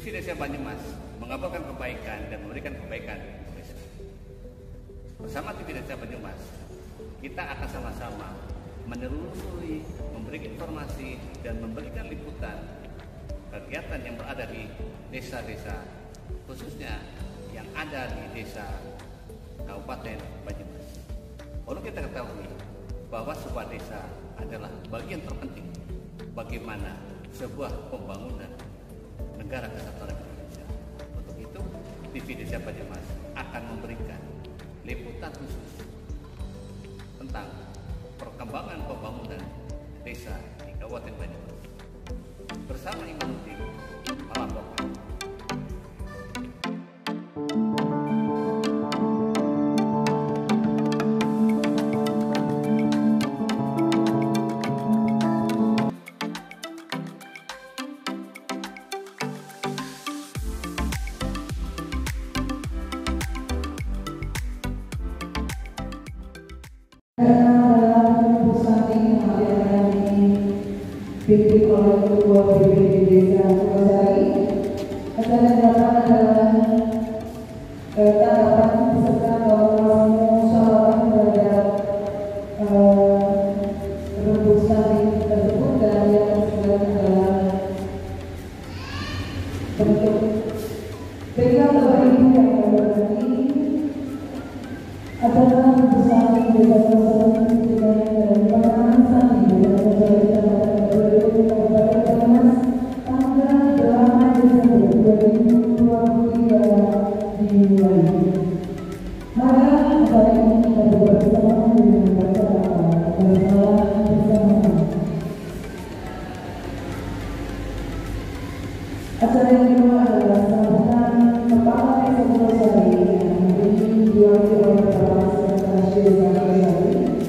Visi Desa Banyumas mengabarkan kebaikan dan memberikan kebaikan di desa. Bersama TV Desa Banyumas, kita akan sama-sama menelusuri, memberikan informasi dan memberikan liputan kegiatan yang berada di desa-desa, khususnya yang ada di desa Kabupaten Banyumas. Perlu kita ketahui bahwa sebuah desa adalah bagian terpenting bagaimana sebuah pembangunan negara kesatuan Indonesia. Untuk itu, TV Desa Banyumas akan memberikan liputan khusus tentang perkembangan pembangunan desa di Kabupaten Banyumas. Bersama Imanuddin melaporkan. Dipimpin oleh Ketua BPD Desa Sukasari. Acara yang dilakukan adalah tanggapan beserta musyawarah terhadap rembuk stunting tersebut, dan yang kedua adalah bentuk berikan Bapak Ibu yang berarti adalah rembuk stunting Desa Sukasari dan penanganan stunting Desa Sukasari Kabupaten Banyumas tanggal 8 Desember 2023 dimulai. Maka acara ini kita bersama dengan masyarakat bersama-sama. Acara yang kedua adalah sambutan Kepala Desa Sukasari yang diwakili oleh Kepala Desa Sukasari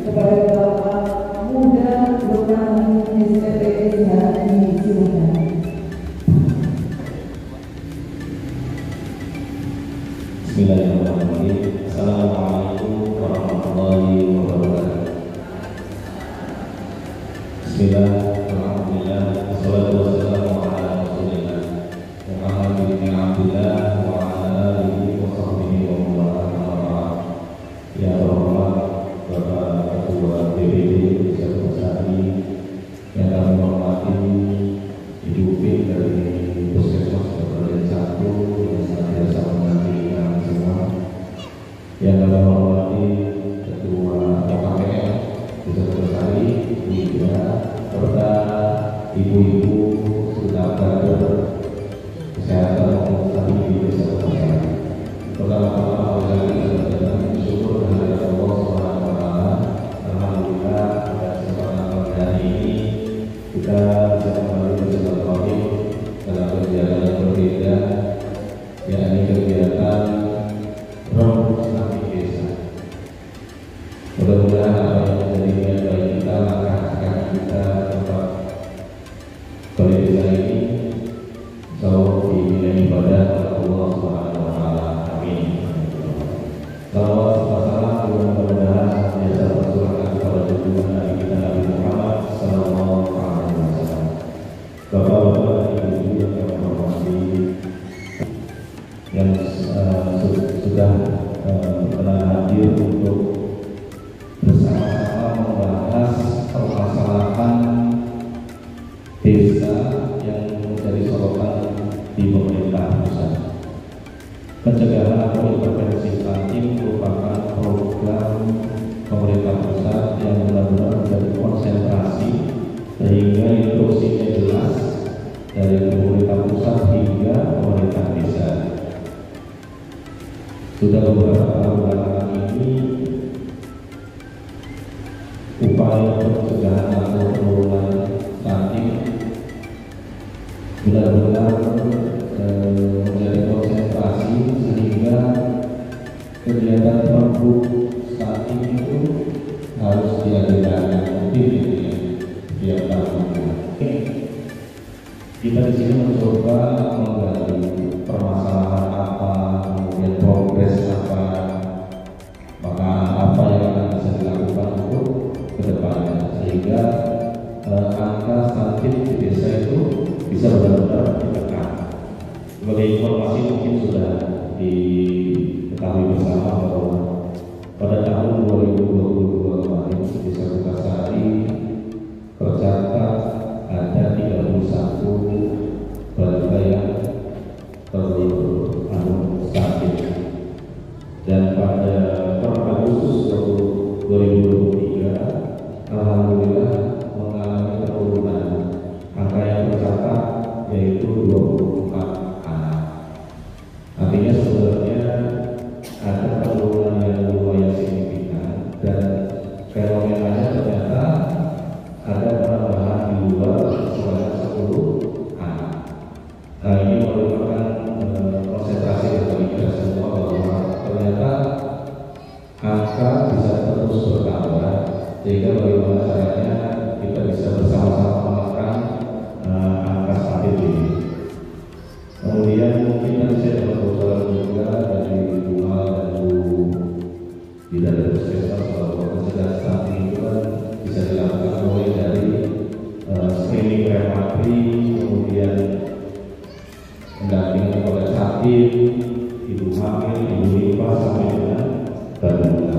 kepada Bapak Muda Lukman SPPSH disilakan. Bismillahirrahmanirrahim. Assalamualaikum warahmatullahi wabarakatuh. Bismillah, alhamdulillah, wassalatu wassalamu ala rasulillah Muhammad bin Abdullah wa ala alihi wa sahbihi wa man. Ya Allah, Bapak Ketua BPD Desa Sukasari yang kami hormati, Ibu Pin dari Puskesmas Kabupaten 1 yang senantiasa menanti kami semua, yang kami hormati Ketua OKPM Desa Sukasari juga, serta ibu-ibu serta kader kesehatan maupun tadi di Desa Sukasari. Pertama-tama kita bersyukur kepada Allah Subhanahu wa Ta'ala. Alhamdulillah pada kesempatan hari ini kita bisa kembali bersilaturahmi dalam kegiatan yang berbeda, yakni kegiatan rembuk stunting desa. Mudah-mudahan apa yang menjadi niat baik kita, langkah kita tempat balai desa ini selalu dinilai ibadah oleh Allah Subhanahu wa Ta'ala. Amin. Salawat serta salam mudah-mudahan senantiasa tercurahkan kepada junjungan Nabi kita Nabi Muhammad sallallahu alaihi wasallam. Bapak-bapak, ibu-ibu yang kami hormati, yang sudah berkenan hadir untuk bersama-sama membahas permasalahan desa yang menjadi sorotan di pemerintah pusat. Pencegahan atau intervensi stunting merupakan program pemerintah pusat yang benar-benar menjadi konsentrasi sehingga instruksinya jelas dari pemerintah pusat hingga pemerintah desa. Sudah beberapa tahun belakangan ini upaya pencegahan atau penurunan stunting benar-benar menjadi konsentrasi sehingga kegiatan rembuk stunting itu harus diadakan rutin tiap tahun. Kita di sini mencoba menggali permasalahan apa, kemudian progres apa, maka apa yang akan bisa dilakukan untuk kedepannya sehingga angka stunting di desa itu bisa benar-benar ditekan. Japri, kemudian mendampingi kepada sakit, ibu hamil, ibu nifas sampai dengan balita.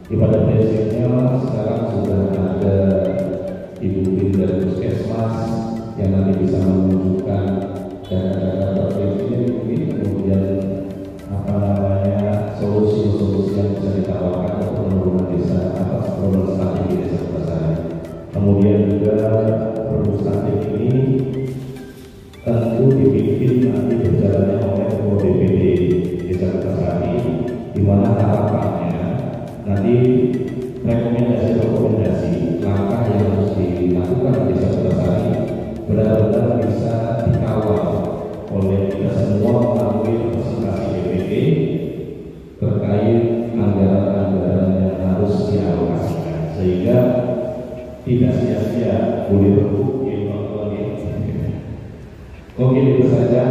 Di pada prinsipnya sekarang sudah ada ibu bin dari puskesmas yang nanti bisa menunjukkan data-data presiden mungkin, kemudian solusi-solusi yang bisa ditawarkan untuk penurunan desa atas penurunan stunting di desa Kutasari. Kemudian juga produk stunting ini tentu dibikin nanti berjalannya oleh ketua DPD desa Kutasari, di mana harapannya nanti rekomendasi langkah yang harus dilakukan di desa Kutasari benar-benar bisa dikawal oleh kita semua melalui representasi DPD terkait anggaran-anggaran yang harus dialokasikan, sehingga tidak sia-sia boleh berbuat. Oke, itu saja.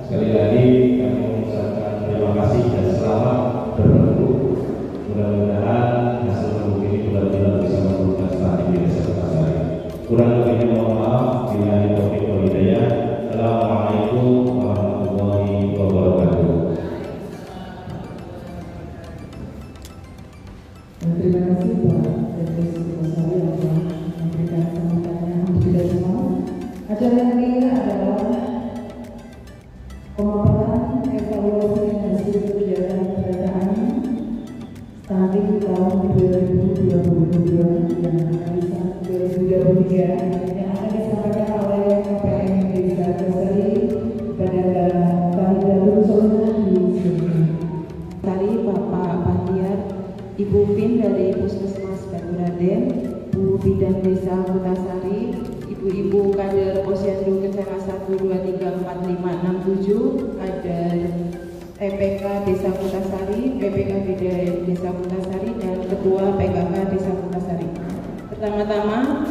Sekali lagi kami mengucapkan terima kasih dan selamat berbentuk. Mudah-mudahan hasil produk ini benar-benar bisa menurunkan stunting di desa Kutasari. Kurang lebihnya mohon maaf. Bila taufiq wal hidayah. Assalamualaikum warahmatullahi wabarakatuh. Terima kasih Pak Deputi Kutasari yang telah memberikan sambutannya untuk kita semua. Acara ini adalah pemaparan evaluasi hasil kegiatan perataan stunting tahun 2022 yang akan disampaikan oleh KPM Desa Kutasari pada Tahilatul Sunnah di sini. Tadi Bapak Pandiat, Ibu Pin dari Puskesmas Baturaden, Bu Bidan Desa Kutasari, Ibu-ibu kader Posyandu Kencana 1, 2, 3, 4, 5, 6, 7, kader EPK Desa Kutasari, PPKB Desa Kutasari, dan Ketua PKK Desa Kutasari. Pertama-tama,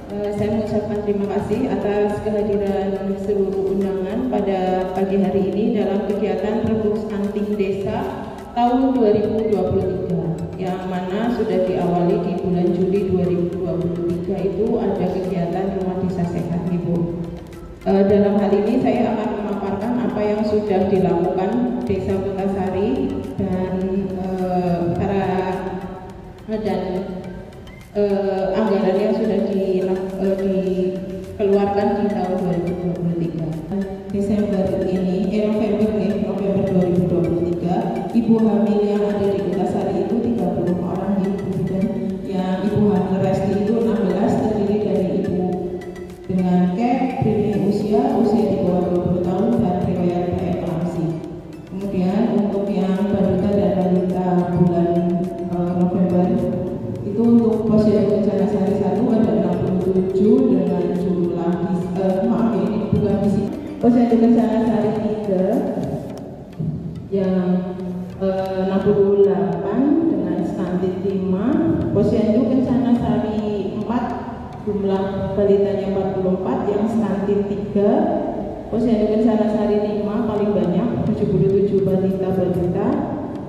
saya mengucapkan terima kasih atas kehadiran seluruh undangan pada pagi hari ini dalam kegiatan Produk Stunting Desa tahun 2023, yang mana sudah diawali di bulan Juli 2023 itu ada kegiatan Rumah Desa Sehat, Ibu. Dalam hal ini saya akan memaparkan apa yang sudah dilakukan Desa Kutasari dan anggaran yang sudah dikeluarkan di tahun 2023. November 2023, ibu hamil yang ada di Kutasari itu 30 orang ibu, dan yang ibu hamil resti itu 16 terdiri dari ibu dengan KEP, usia di bawah 20 tahun dan riwayat preeklamsi. Kemudian untuk yang balita dan balita bulan November itu untuk Posyandu Kencana Sari 1 ada 67 dengan jumlah ini bukan di sini. Posyandu Kencana Sari 3 yang 68 dengan stunting 5. Posyandu Kencana Sari 4 jumlah balitanya 44 yang stunting 3. Posyandu Kencana Sari 5 paling banyak 77 balita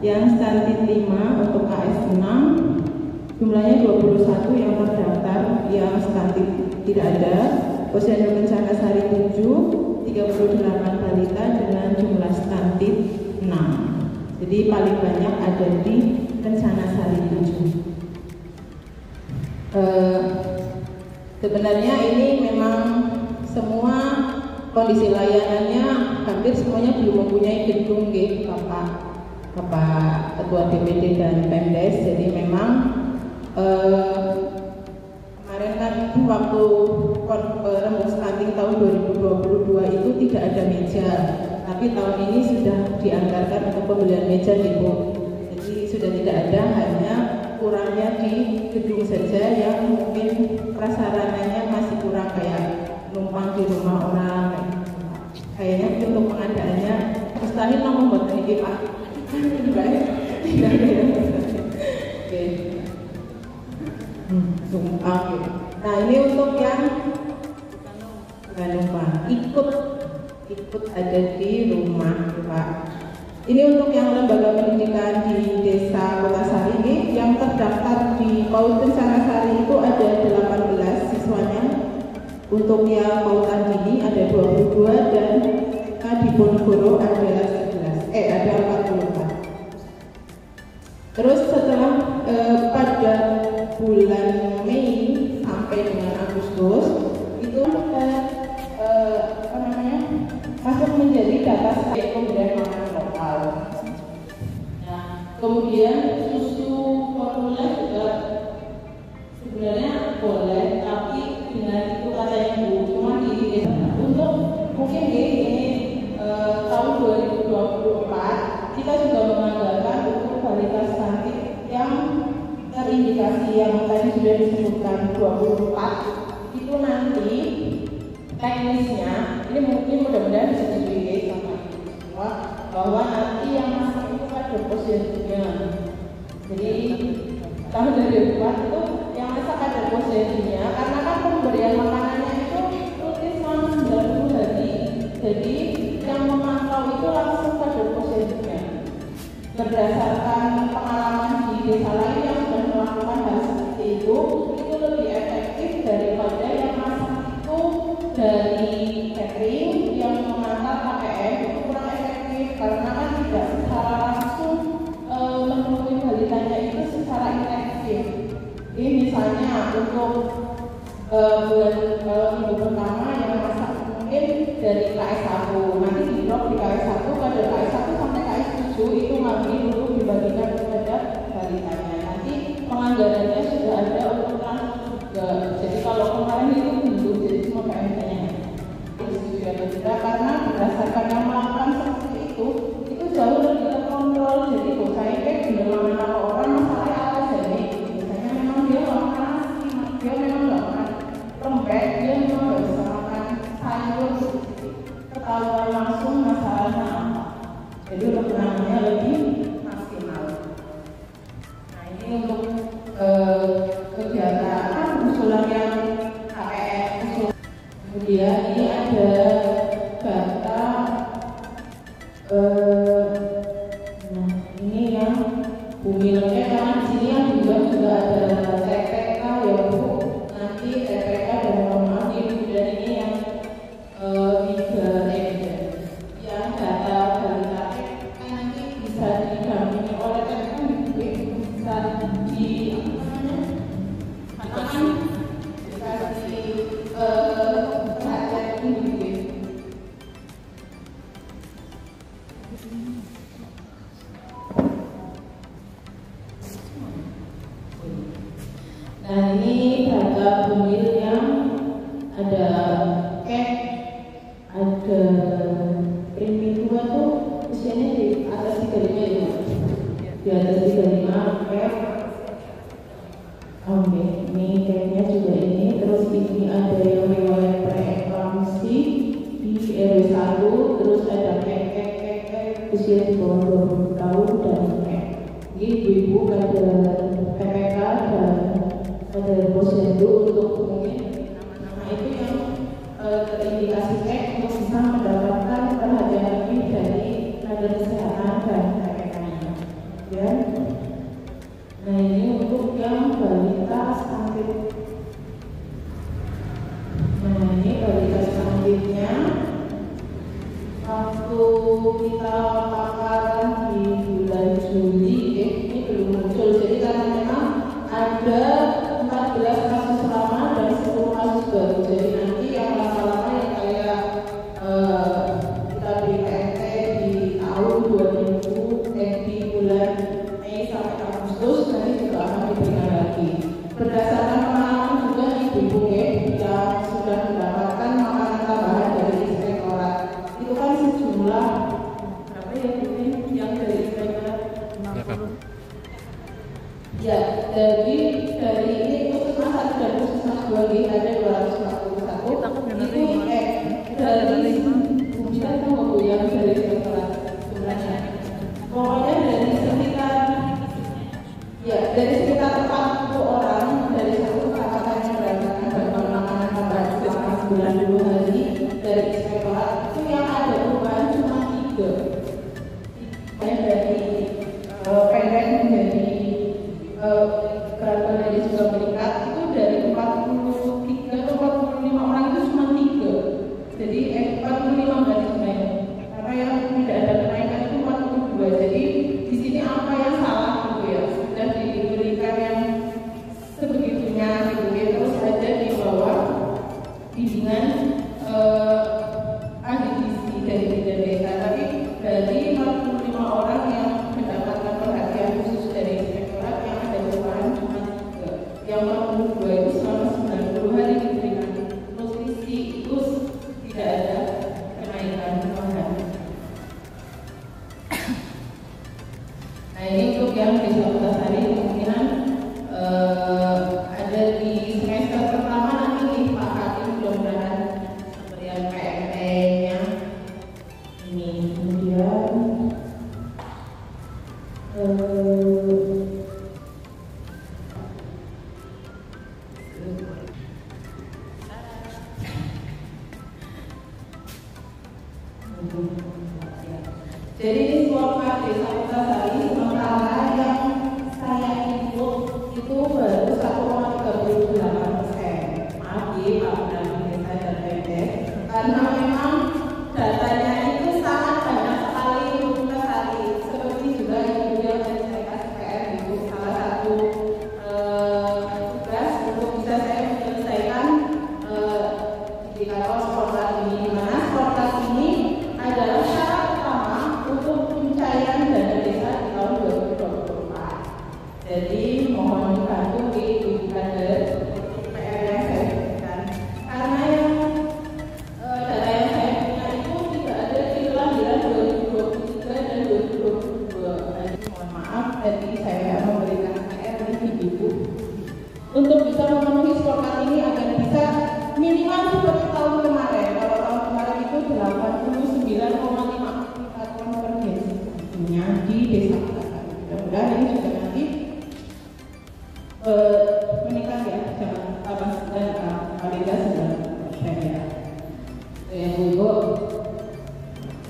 yang stunting 5. Untuk KS 6 jumlahnya 21 yang terdaftar, yang stunting tidak ada. Posyandu Kencana Sari 7 38 balita dengan jumlah stunting 6. Jadi paling banyak ada di Kencana Sari 7. Sebenarnya ini memang semua kondisi layanannya hampir semuanya belum mempunyai gedung, Bapak Ketua DPD dan Pemdes. Jadi memang kemarin kan waktu rembuk stunting tahun 2022 itu tidak ada meja, tapi tahun ini sudah dianggarkan untuk pembelian meja, Ibu. Jadi sudah tidak ada, hanya kurangnya di gedung saja yang mungkin prasarananya masih kurang, kayak numpang di rumah orang. Kayaknya untuk pengadaannya mustahil membuat ini, Pak. Tidak ada. Oke. Nah, ini untuk yang bukan numpang, ikut ada di rumah, Pak. Ini untuk yang lembaga pendidikan di Desa Kutasari ini yang terdaftar di PAUD Kencana Sari itu ada 18 siswanya. Untuk yang Pautan Dini ada 22 dan di Ponorogo ada 11, ada 44. Terus setelah pada bulan Mei sampai dengan Agustus itu masuk menjadi data pemberian makanan lokal. Nah, kemudian susu formula juga sebenarnya boleh, tapi dengan itu katanya Bu, cuma di untuk mungkin ini tahun 2024 kita juga menganggarkan untuk balita stunting yang terindikasi yang tadi sudah disebutkan 24 itu nanti teknisnya ini mungkin mudah-mudahan bisa disetujui sama ibu semua bahwa nanti yang masak itu ada posisinya. Jadi tahun 2004 itu yang masak ada posisinya karena kan pemberian makanannya itu rutin selama 90 hari. Jadi yang memantau itu langsung pada posisinya. Berdasarkan pengalaman di desa lain yang sudah melakukan hal seperti itu lebih efektif daripada yang masak itu dari catering yang mengantar KPM itu kurang efektif karena kan tidak secara langsung menemui balitanya itu secara intensif. Ini misalnya untuk bulan minggu pertama yang masak mungkin dari KS1 nanti di drop di KS1 pada KS1 sampai KS7 itu nanti dulu dibagikan kepada balitanya. Nanti penganggarannya sudah ada untuk transport juga. Jadi kalau kemarin itu belum jadi semua KM-nya karena berdasarkan yang melakukan seperti itu jauh lebih terkontrol. Jadi saya kayak benar-benar kalau orang masalahnya apa jadi biasanya memang dia nggak makan nasi, dia memang nggak makan lembek, dia memang nggak bisa makan sayur, ketahuan langsung masalahnya apa. Jadi untuk penanganannya lebih maksimal. Nah ini untuk kegiatan usulan yang KPM usul. Kemudian ini ada data ini yang bumi lengkap karena di sini yang juga ada TPK ya Bu. Nanti TPK dan mohon maaf dan ini yang 3 yang data balita nanti bisa didampingi oleh TPK bisa di nah ini data bumil yang ada ada primi 2 tuh usianya di atas 35 ya, di atas 35 oke, ini cake-nya juga ini. Terus ini ada yang riwayat preeklamasi di RW1, terus ada cake usia di bawah 20 tahun dan ini ibu-ibu ada PPK dan ada posyandu untuk mungkin nama-nama itu yang terindikasi untuk bisa mendapatkan perhatian lebih dari tenaga kesehatan dan PPK-nya. Ya. Nah ini untuk yang balita stunting. Nah ini balita stuntingnya waktu kita paparan di bulan Juli ini belum muncul. Jadi karena memang ada 14 kasus lama dan 10 kasus baru. Jadi nanti yang lama-lama yang kayak kita di PNT di tahun 2000 di bulan Mei sampai Agustus nanti juga akan diberikan lagi. Berdasarkan pengalaman juga ibu-ibu yang sudah mendapatkan makanan tambahan dari inspektorat itu kan sejumlah berapa ya Bu yang dari inspektorat? Ya, dari ini puskesmas 1 dan puskesmas 2 ada 241 itu dari bukan tahu yang dari inspektorat sebenarnya. Pokoknya dari sekitar 40 orang dari satu kecamatan yang mendapatkan bantuan makanan tambahan selama sebulan 2 hari dari inspektorat itu yang ada perubahan cuma 3. Dari pendek menjadi berat badannya juga meningkat itu dari 43 atau 45 orang itu Jadi di Sportmas Desa Kutasari sementara yang saya input itu baru 1,38%. Maaf ya Pak Pendamping Desa dan PMDes, karena memang datanya itu sangat banyak sekali untuk Kutasari. Seperti juga Ibu yang tadi saya kasih PR itu salah satu tugas untuk bisa saya menyelesaikan indikator Sportmas ini, di mana Sportmas ini adalah syarat utama untuk pencairan dana desa di tahun 2024. Jadi mohon dibantu di kader PR yang saya berikan, karena yang data yang saya punya itu tidak ada di kelahiran 2023 dan 2022. Jadi mohon maaf tadi saya memberikan PR di Ibu untuk bisa memenuhi Sportmas ini agar bisa minimal seperti tahun kemarin. Kalau tahun kemarin itu 89,5 ton per desa di desa Kutasari. Mudah-mudahan ini juga nanti meningkat ya, jangan tambah dan paling tidak 9% ya. Itu ya Bu,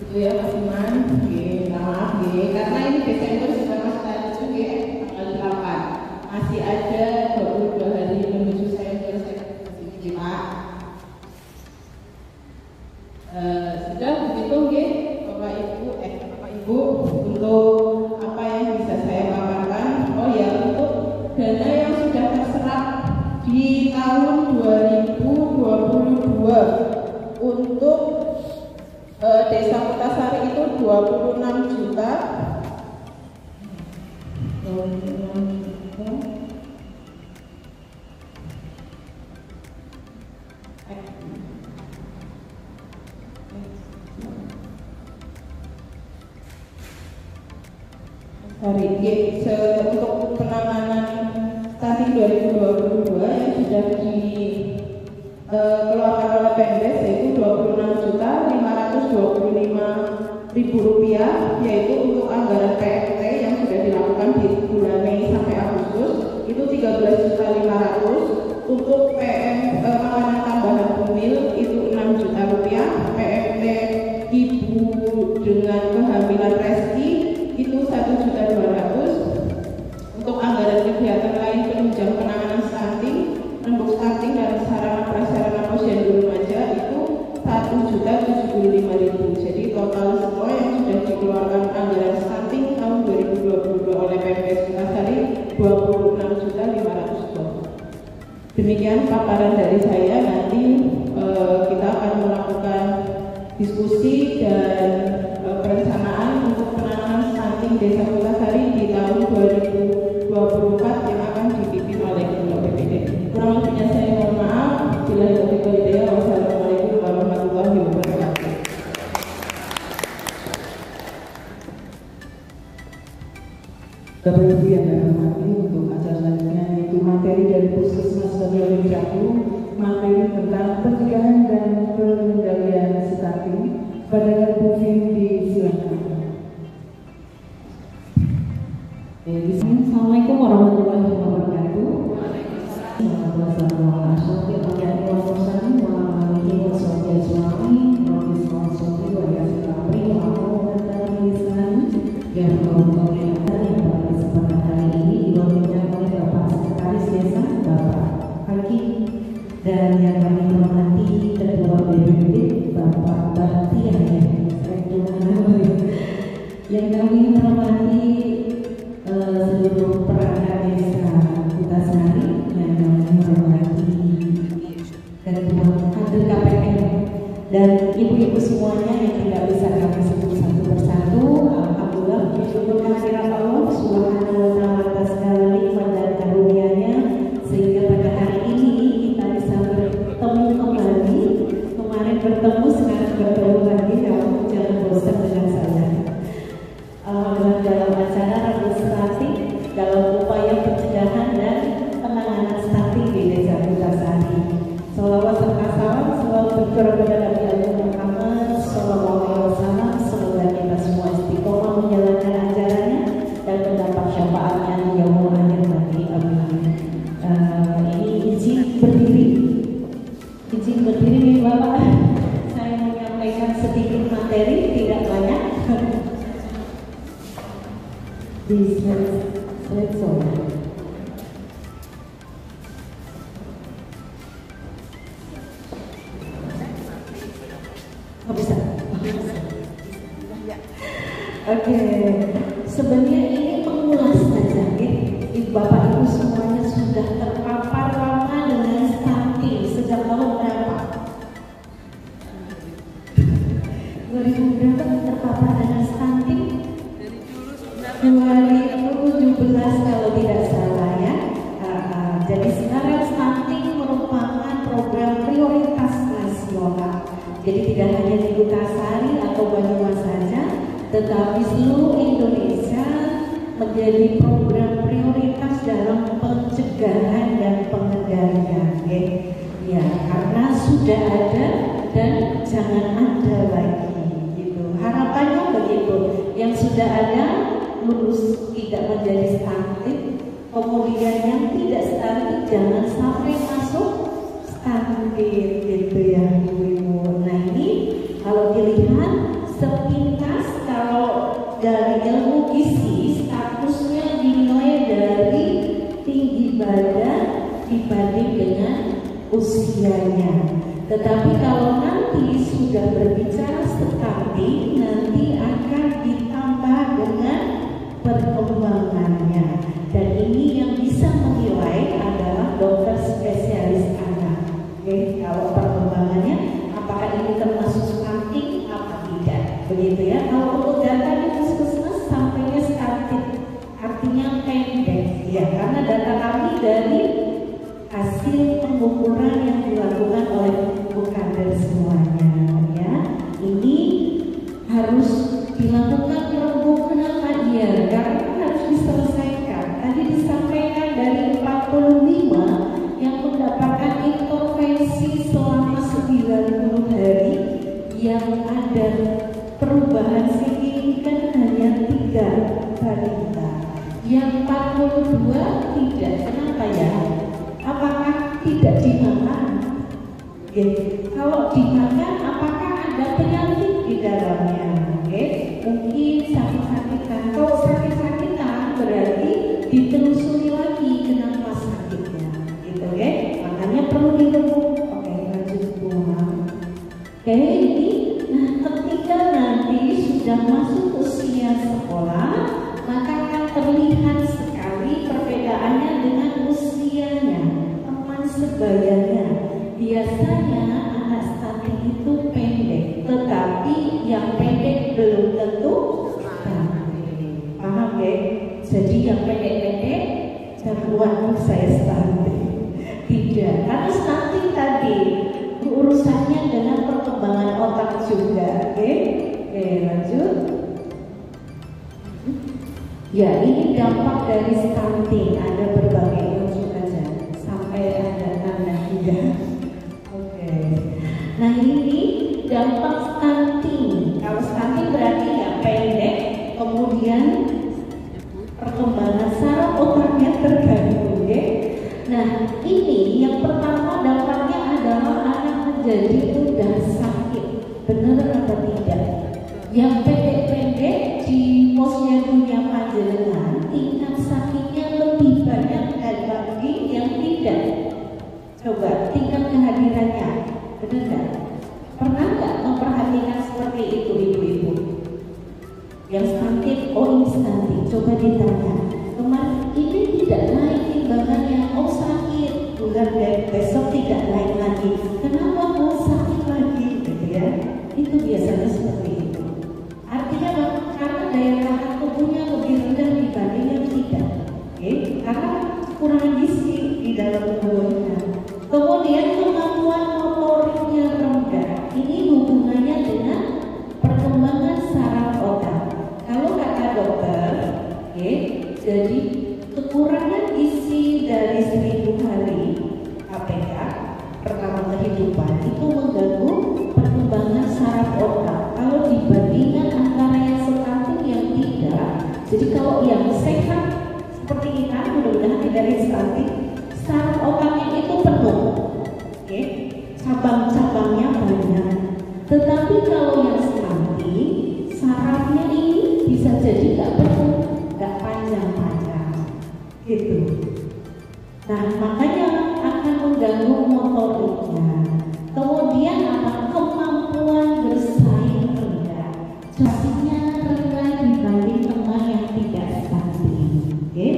itu ya Mas Iman. Maaf karena ini Desember sudah masuk tanggal 8. Masih ada 22 hari menuju saya menyelesaikan ini Pak. Sudah begitu Bapak Ibu untuk apa yang bisa saya paparkan. Oh ya, untuk dana yang sudah terserap di tahun 2022 untuk Desa Kutasari itu 26 juta. Untuk penanganan stunting 2022 yang sudah dikeluarkan oleh Pemdes yaitu Rp26.525.000, yaitu untuk anggaran PMT yang sudah dilakukan di bulan Mei sampai Agustus itu Rp13.500.000, untuk makanan tambahan bumil itu Rp6 juta, PMT ibu dengan kehamilan resti itu Rp1.200.000, untuk anggaran kegiatan lain penunjang penanganan stunting, rembuk stunting dan sarana prasarana posyandu remaja itu Rp1.075.000. Jadi total semua yang sudah dikeluarkan anggaran stunting tahun 2022 oleh Pemdes Kutasari Rp26.500.000. Demikian paparan dari saya. Nanti kita akan melakukan diskusi dan perencanaan untuk penanganan stunting Desa Kutasari di tahun 2024 yang akan dipimpin oleh Ketua BPD. Kurang lebihnya saya mohon maaf. Wassalamualaikum warahmatullahi wabarakatuh. Bapak Ibu yang saya hormati, untuk acara selanjutnya yaitu materi dari Puskesmas Banyuwangi Jatuh, materi tentang pencegahan dan pengendalian stunting. Pada Bu Vin disilakan. Assalamualaikum warahmatullahi wabarakatuh. Dan yang kami hormati Ketua BPD Bapak Bahtiar, yang kami hormati seluruh perangkat desa Kutasari, yang kami hormati Ketua Kader KPM dan ibu-ibu semuanya yang tidak bisa kami sebut satu persatu. Alhamdulillah, bersyukur kehadirat Allah Subhanahu wa Ta'ala atas segala nikmat dan karunia-Nya sehingga pada hari ini kita bisa bertemu kembali. Kemarin bertemu, sekarang bertemu lagi. Kamu jangan bosan dengan saya. Alhamdulillah, dalam acara administratif dalam upaya pencegahan dan penanganan stunting di Desa Kutasari. Salawat serta salam selalu tercurah kepada Nabi Muhammad SAW. Semoga kita semua istiqomah menjalankan ajarannya dan mendapat syafaatnya di yaumul akhir nanti. Amin. Ini izin berdiri nih Bapak. Saya menyampaikan sedikit materi. di slide soalnya. Oh bisa. Oke, sebenarnya ini mengulas saja, Bapak Ibu semuanya sudah terpapar lama dengan stunting sejak tahun berapa? 2000 berapa terpapar dengan stunting? 2017 kalau tidak salah ya. Jadi sekarang stunting merupakan program prioritas nasional. Jadi tidak hanya di Kutasari atau Banyumas saja, tetapi seluruh Indonesia menjadi program prioritas dalam pencegahan dan pengendalian. Ya, karena sudah ada dan jangan ada lagi. Gitu. Harapannya begitu. Yang sudah ada lulus tidak menjadi stunting, kemudian yang tidak stunting jangan sampai masuk stunting, gitu ya, Ibu-ibu. Nah ini kalau dilihat sepintas, kalau dari ilmu gizi statusnya dinilai dari tinggi badan dibanding dengan usianya. Tetapi kalau nanti sudah berbicara stunting, nanti akan ditambah dengan perkembangannya. Dan ini yang bisa menilai adalah dokter spesialis anak. Oke, kalau perkembangannya apakah ini termasuk stunting apa tidak, begitu ya. Kalau untuk data di puskesmas sampainya stunting, artinya pendek ya, karena data kami dari hasil pengukuran yang dilakukan oleh kader semuanya ya. Ini harus dilakukan rembuk. Kenapa? Ya karena harus diselesaikan. Tadi disampaikan dari 45 yang mendapatkan intervensi selama 90 hari, yang ada perubahan signifikan hanya 3 balita. Yang 42 tidak. Kenapa ya? Apakah tidak dimakan? Kalau dimakan, apakah ada penyakit di dalamnya? Mungkin sakit-sakitan. Kalau sakit-sakitan berarti ditelusuri lagi kenapa sakitnya, gitu ya. Makanya perlu dirembuk. Oke, lanjut Bu. Oke, ini nah ketika nanti sudah masuk usia sekolah, maka akan terlihat sekali perbedaannya dengan usianya teman sebayanya. Biasanya anak stunting itu pendek, tetapi yang pendek belum tentu stunting. Paham ya? Jadi yang pendek-pendek jangan saya stunting. Tidak, karena stunting tadi urusannya dengan perkembangan otak juga. Oke, lanjut. Ya, ini dampak dari stunting. Ada berbagai unsur aja sampai ada tanda tidak. Oke. Nah ini dampak stunting. Kalau stunting berarti ya pendek, kemudian perkembangan saraf otaknya terganggu. Nah ini yang pertama dampaknya adalah anak menjadi mudah sakit. Benar atau tidak? Yang pendek-pendek di posyandunya Panjenengan tingkat sakitnya lebih banyak dibanding yang tidak. Coba tingkat kehadirannya, benar nggak? Pernah nggak memperhatikan seperti itu ibu-ibu? Yang stunting, oh ini stunting. Coba ditanya, kemarin ini tidak naik timbangannya, oh sakit. Bulan besok tidak naik lagi. Kenapa mau sakit lagi? Gitu ya? Itu biasanya seperti itu. Artinya apa? Karena daya tahan tubuhnya lebih rendah dibanding yang tidak. Karena kekurangan gizi di dalam tubuhnya. Kemudian kemampuan motoriknya rendah. Ini hubungannya dengan perkembangan saraf otak. Kalau kata dokter, jadi kekurangan gizi dari 1000 hari KPK pertama kehidupan itu mengganggu perkembangan saraf otak. Kalau dibandingkan antara yang stunting yang tidak, jadi kalau yang sehat seperti kita, mudah-mudahan tidak ada stunting, saraf otaknya itu penuh, cabang-cabangnya banyak. Tetapi kalau yang stunting, sarafnya ini bisa jadi nggak penuh, nggak panjang. stuntingnya rendah dibanding teman yang tidak stunting. Oke,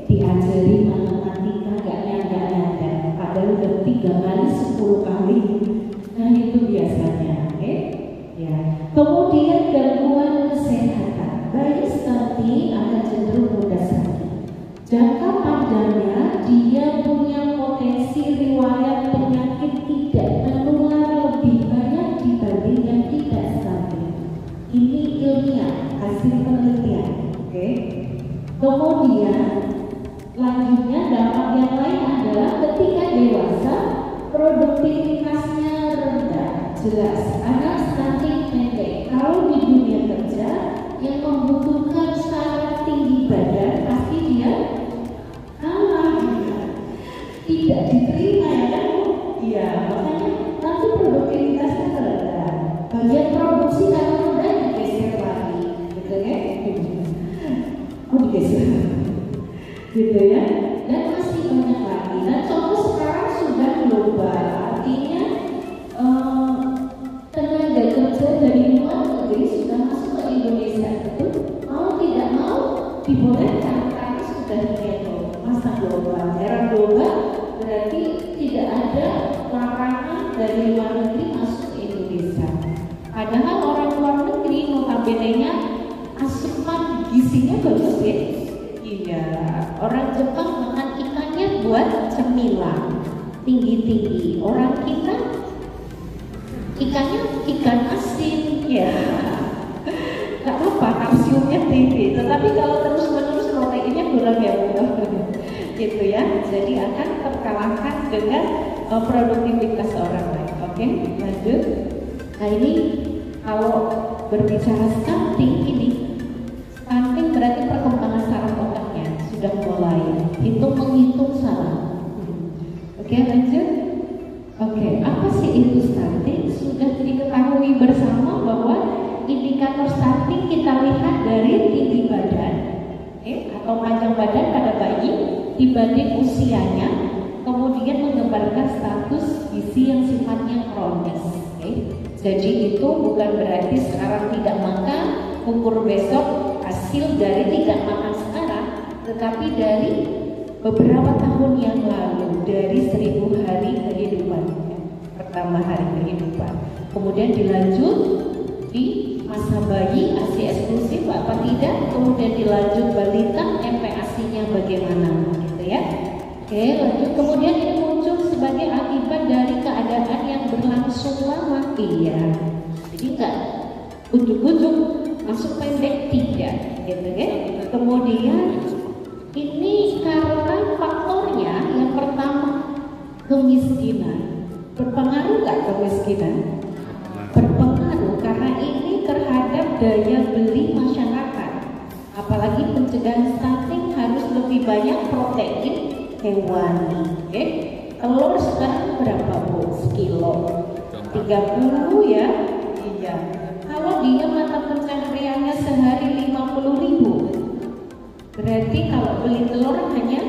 diajari matematika gak nyanda, padahal udah 3 kali 10 kali. Nah itu biasanya, oke? Ya. Kemudian gangguan kesehatan, bayi stunting akan cenderung mudah sakit. Jangka panjangnya dia punya potensi riwayat penyakit tidak menular lebih banyak dibanding yang tidak stunting. Ini ilmiah, hasil penelitian, oke? Kemudian lanjutnya dampak yang lain adalah ketika dewasa produktivitasnya rendah. Jelas, anak stunting pendek. Kalau di dunia kerja yang membutuhkan syarat tinggi badan, pasti dia kalah, tidak diterima ya kan? Iya, makanya nanti produktivitasnya rendah. Bagian produksi kalau rendah digeser lagi, gitu ya? Oh digeser, gitu ya? Dan masih banyak lagi. Nah contoh sekarang sudah global, artinya tenaga kerja dari luar negeri sudah masuk ke Indonesia. Itu mau tidak mau dibolehkan karena sudah masa global. Era global berarti tidak ada larangan dari luar negeri masuk ke Indonesia. Padahal orang luar negeri notabene-nya asupan gizinya bagus ya. Iya, orang Jepang makan ikannya buat cemilan tinggi-tinggi. Orang kita ikannya ikan asin ya. Gak apa-apa, kalsiumnya tinggi. Tetapi kalau terus-menerus proteinnya kurang ya gitu ya. Jadi akan terkalahkan dengan produktivitas orang lain. Oke, lanjut. Nah ini kalau berbicara stunting ini, stunting berarti perkembangan saraf otaknya sudah mulai menghitung salah. Oke, lanjut. Oke, apa sih itu stunting? Sudah diketahui bersama bahwa indikator stunting kita lihat dari tinggi badan, atau panjang badan pada bayi dibanding usianya, kemudian menggambarkan status gizi yang sifatnya kronis. Jadi itu bukan berarti sekarang tidak makan, ukur besok hasil dari tidak makan sekarang, tetapi dari beberapa tahun yang lalu, dari 1000 hari kehidupan, pertama hari kehidupan, kemudian dilanjut di masa bayi ASI eksklusif apa tidak, kemudian dilanjut balita MPASI-nya bagaimana, gitu ya. Oke, lanjut. Kemudian ini muncul sebagai akibat dari keadaan yang berlangsung lama. Iya, jadi enggak ujuk-ujuk masuk pendek, tidak, gitu ya. Kemudian ini karena faktornya yang pertama kemiskinan. Berpengaruh nggak kemiskinan? Berpengaruh karena ini terhadap daya beli masyarakat. Apalagi pencegahan stunting harus lebih banyak protein hewani. Telur sekarang berapa bu? Sekilo 30 ya? Iya. Kalau dia mata pencahariannya sehari 50.000, berarti kalau beli telur hanya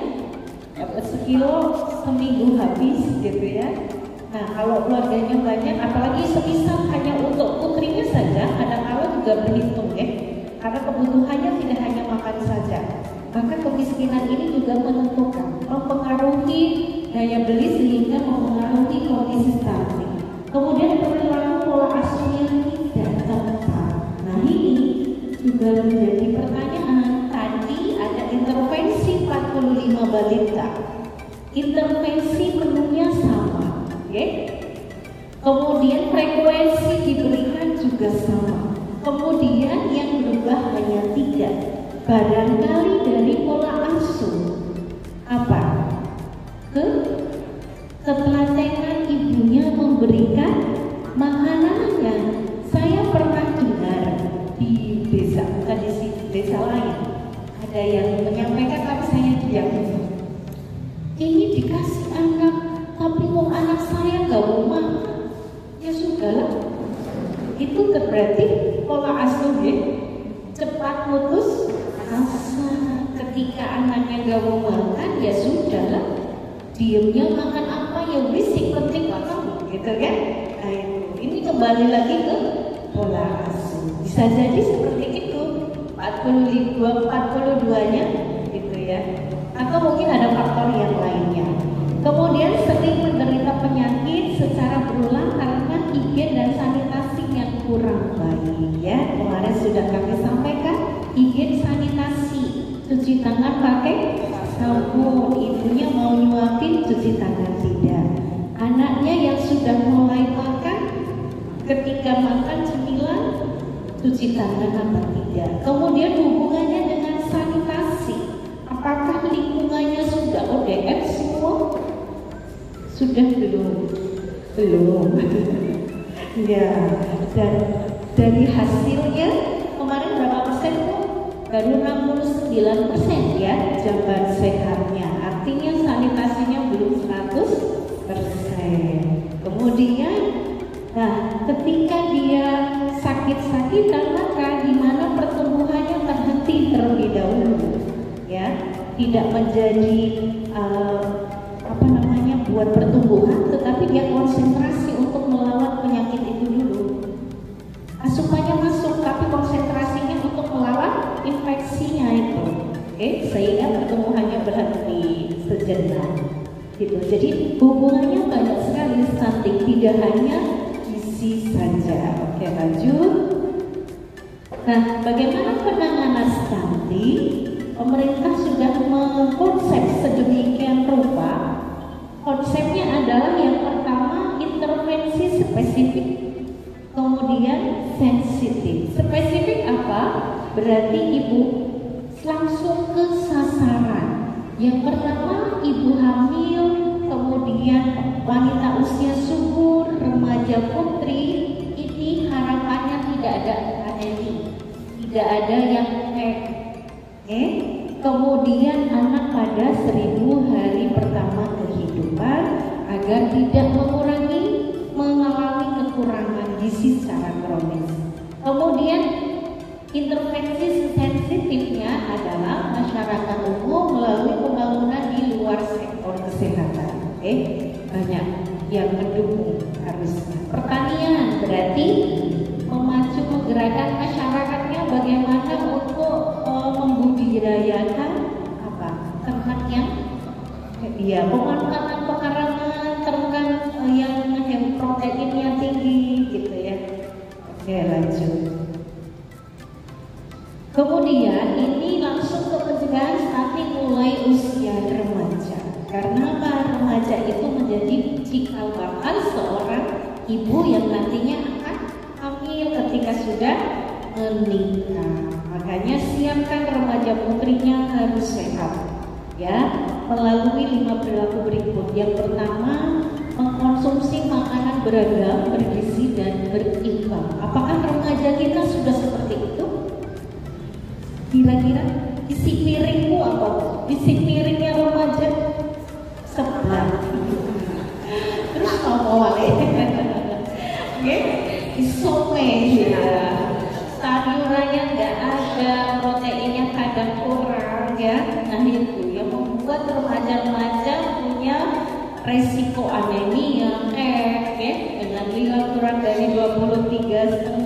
sekilo seminggu habis gitu ya. Nah kalau keluarganya banyak, apalagi semisal hanya untuk putrinya saja, kadang-kadang juga berhitung ya, karena kebutuhannya tidak hanya makan saja. Maka kemiskinan ini juga menentukan, mempengaruhi daya beli sehingga mempengaruhi kondisi stunting. Kemudian perilaku pola asuh yang tidak tepat. Nah ini juga menjadi pertanyaan. Tadi ada intervensi 45 balita, intervensi menunya sama, kemudian frekuensi diberikan juga sama, kemudian yang berubah hanya 3. Barangkali dari pola asuh apa? Ketelatenan ibunya memberikan makanannya. Saya pernah dengar di desa, bukan di desa lain, ada yang menyampaikan tapi saya diam. Ini dikasih anak, tapi mau anak saya gak mau makan. Ya sudahlah. Itu berarti pola asuh ya. Cepat putus asa. Ketika anaknya gak mau makan, ya sudahlah. Diamnya makan apa ya berisik, penting makan, gitu kan? Nah itu. Ini kembali lagi ke pola asuh. bisa jadi seperti itu, 42-nya gitu ya. Atau mungkin ada faktor yang lainnya. Kemudian sering menderita penyakit secara berulang karena higien dan sanitasi yang kurang baik ya. Kemarin sudah kami sampaikan, higien sanitasi, cuci tangan pakai sabun, ibunya mau nyuapin cuci tangan tidak. Anaknya yang sudah mulai makan, ketika makan cemilan cuci tangan apa tidak. Kemudian hubungannya dengan sanitasi, apakah lingkungannya sudah ODF semua? Sudah belum? Belum. Ya, dan dari hasilnya kemarin berapa persen tuh? Baru 69% ya jamban sehatnya. Artinya sanitasinya belum 100%. Kemudian, nah ketika dia sakit-sakitan maka di mana pertumbuhannya terhenti terlebih dahulu, ya, tidak menjadi buat pertumbuhan, tetapi dia konsentrasi untuk melawan penyakit itu dulu. Asupannya masuk, tapi konsentrasinya untuk melawan infeksinya itu, sehingga pertumbuhannya berhenti sejenak. Gitu. Jadi hubungannya banyak sekali stunting, tidak hanya gizi saja. Oke, lanjut. Nah, bagaimana penanganan stunting? Pemerintah sudah mengkonsep sedemikian rupa. Konsepnya adalah yang pertama intervensi spesifik, kemudian sensitif. Spesifik apa? Berarti ibu langsung ke sasaran. Yang pertama ibu hamil, kemudian wanita usia subur, remaja putri. Ini harapannya tidak ada anemi, tidak ada yang kemudian anak pada 1000 hari pertama kehidupan agar tidak mengalami kekurangan gizi secara kronis. Kemudian intervensi sensitifnya adalah masyarakat umum melalui pembangunan di luar sektor kesehatan. Banyak yang mendukung harusnya. Pertanian berarti memacu menggerakkan masyarakatnya bagaimana untuk membudidayakan ternak yang pemanfaatan pekarangan ternak yang proteinnya tinggi gitu ya. Oke, lanjut. Kemudian ini langsung ke pencegahan stunting mulai usia remaja. Karena remaja itu menjadi cikal bakal seorang ibu yang nantinya akan hamil ketika sudah menikah. Makanya siapkan remaja putrinya harus sehat, ya, melalui 5 perilaku berikut. Yang pertama, mengkonsumsi makanan beragam, bergizi dan berimbang. Apakah remaja kita sudah seperti itu? Kira-kira isi piringmu apa? Isi piringnya remaja sebelah. Terus mau isome ya. Sayurannya nggak ada, proteinnya kadang kurang ya. Nah itu yang membuat remaja-remaja punya resiko anemia dengan nilai kurang dari 23,5.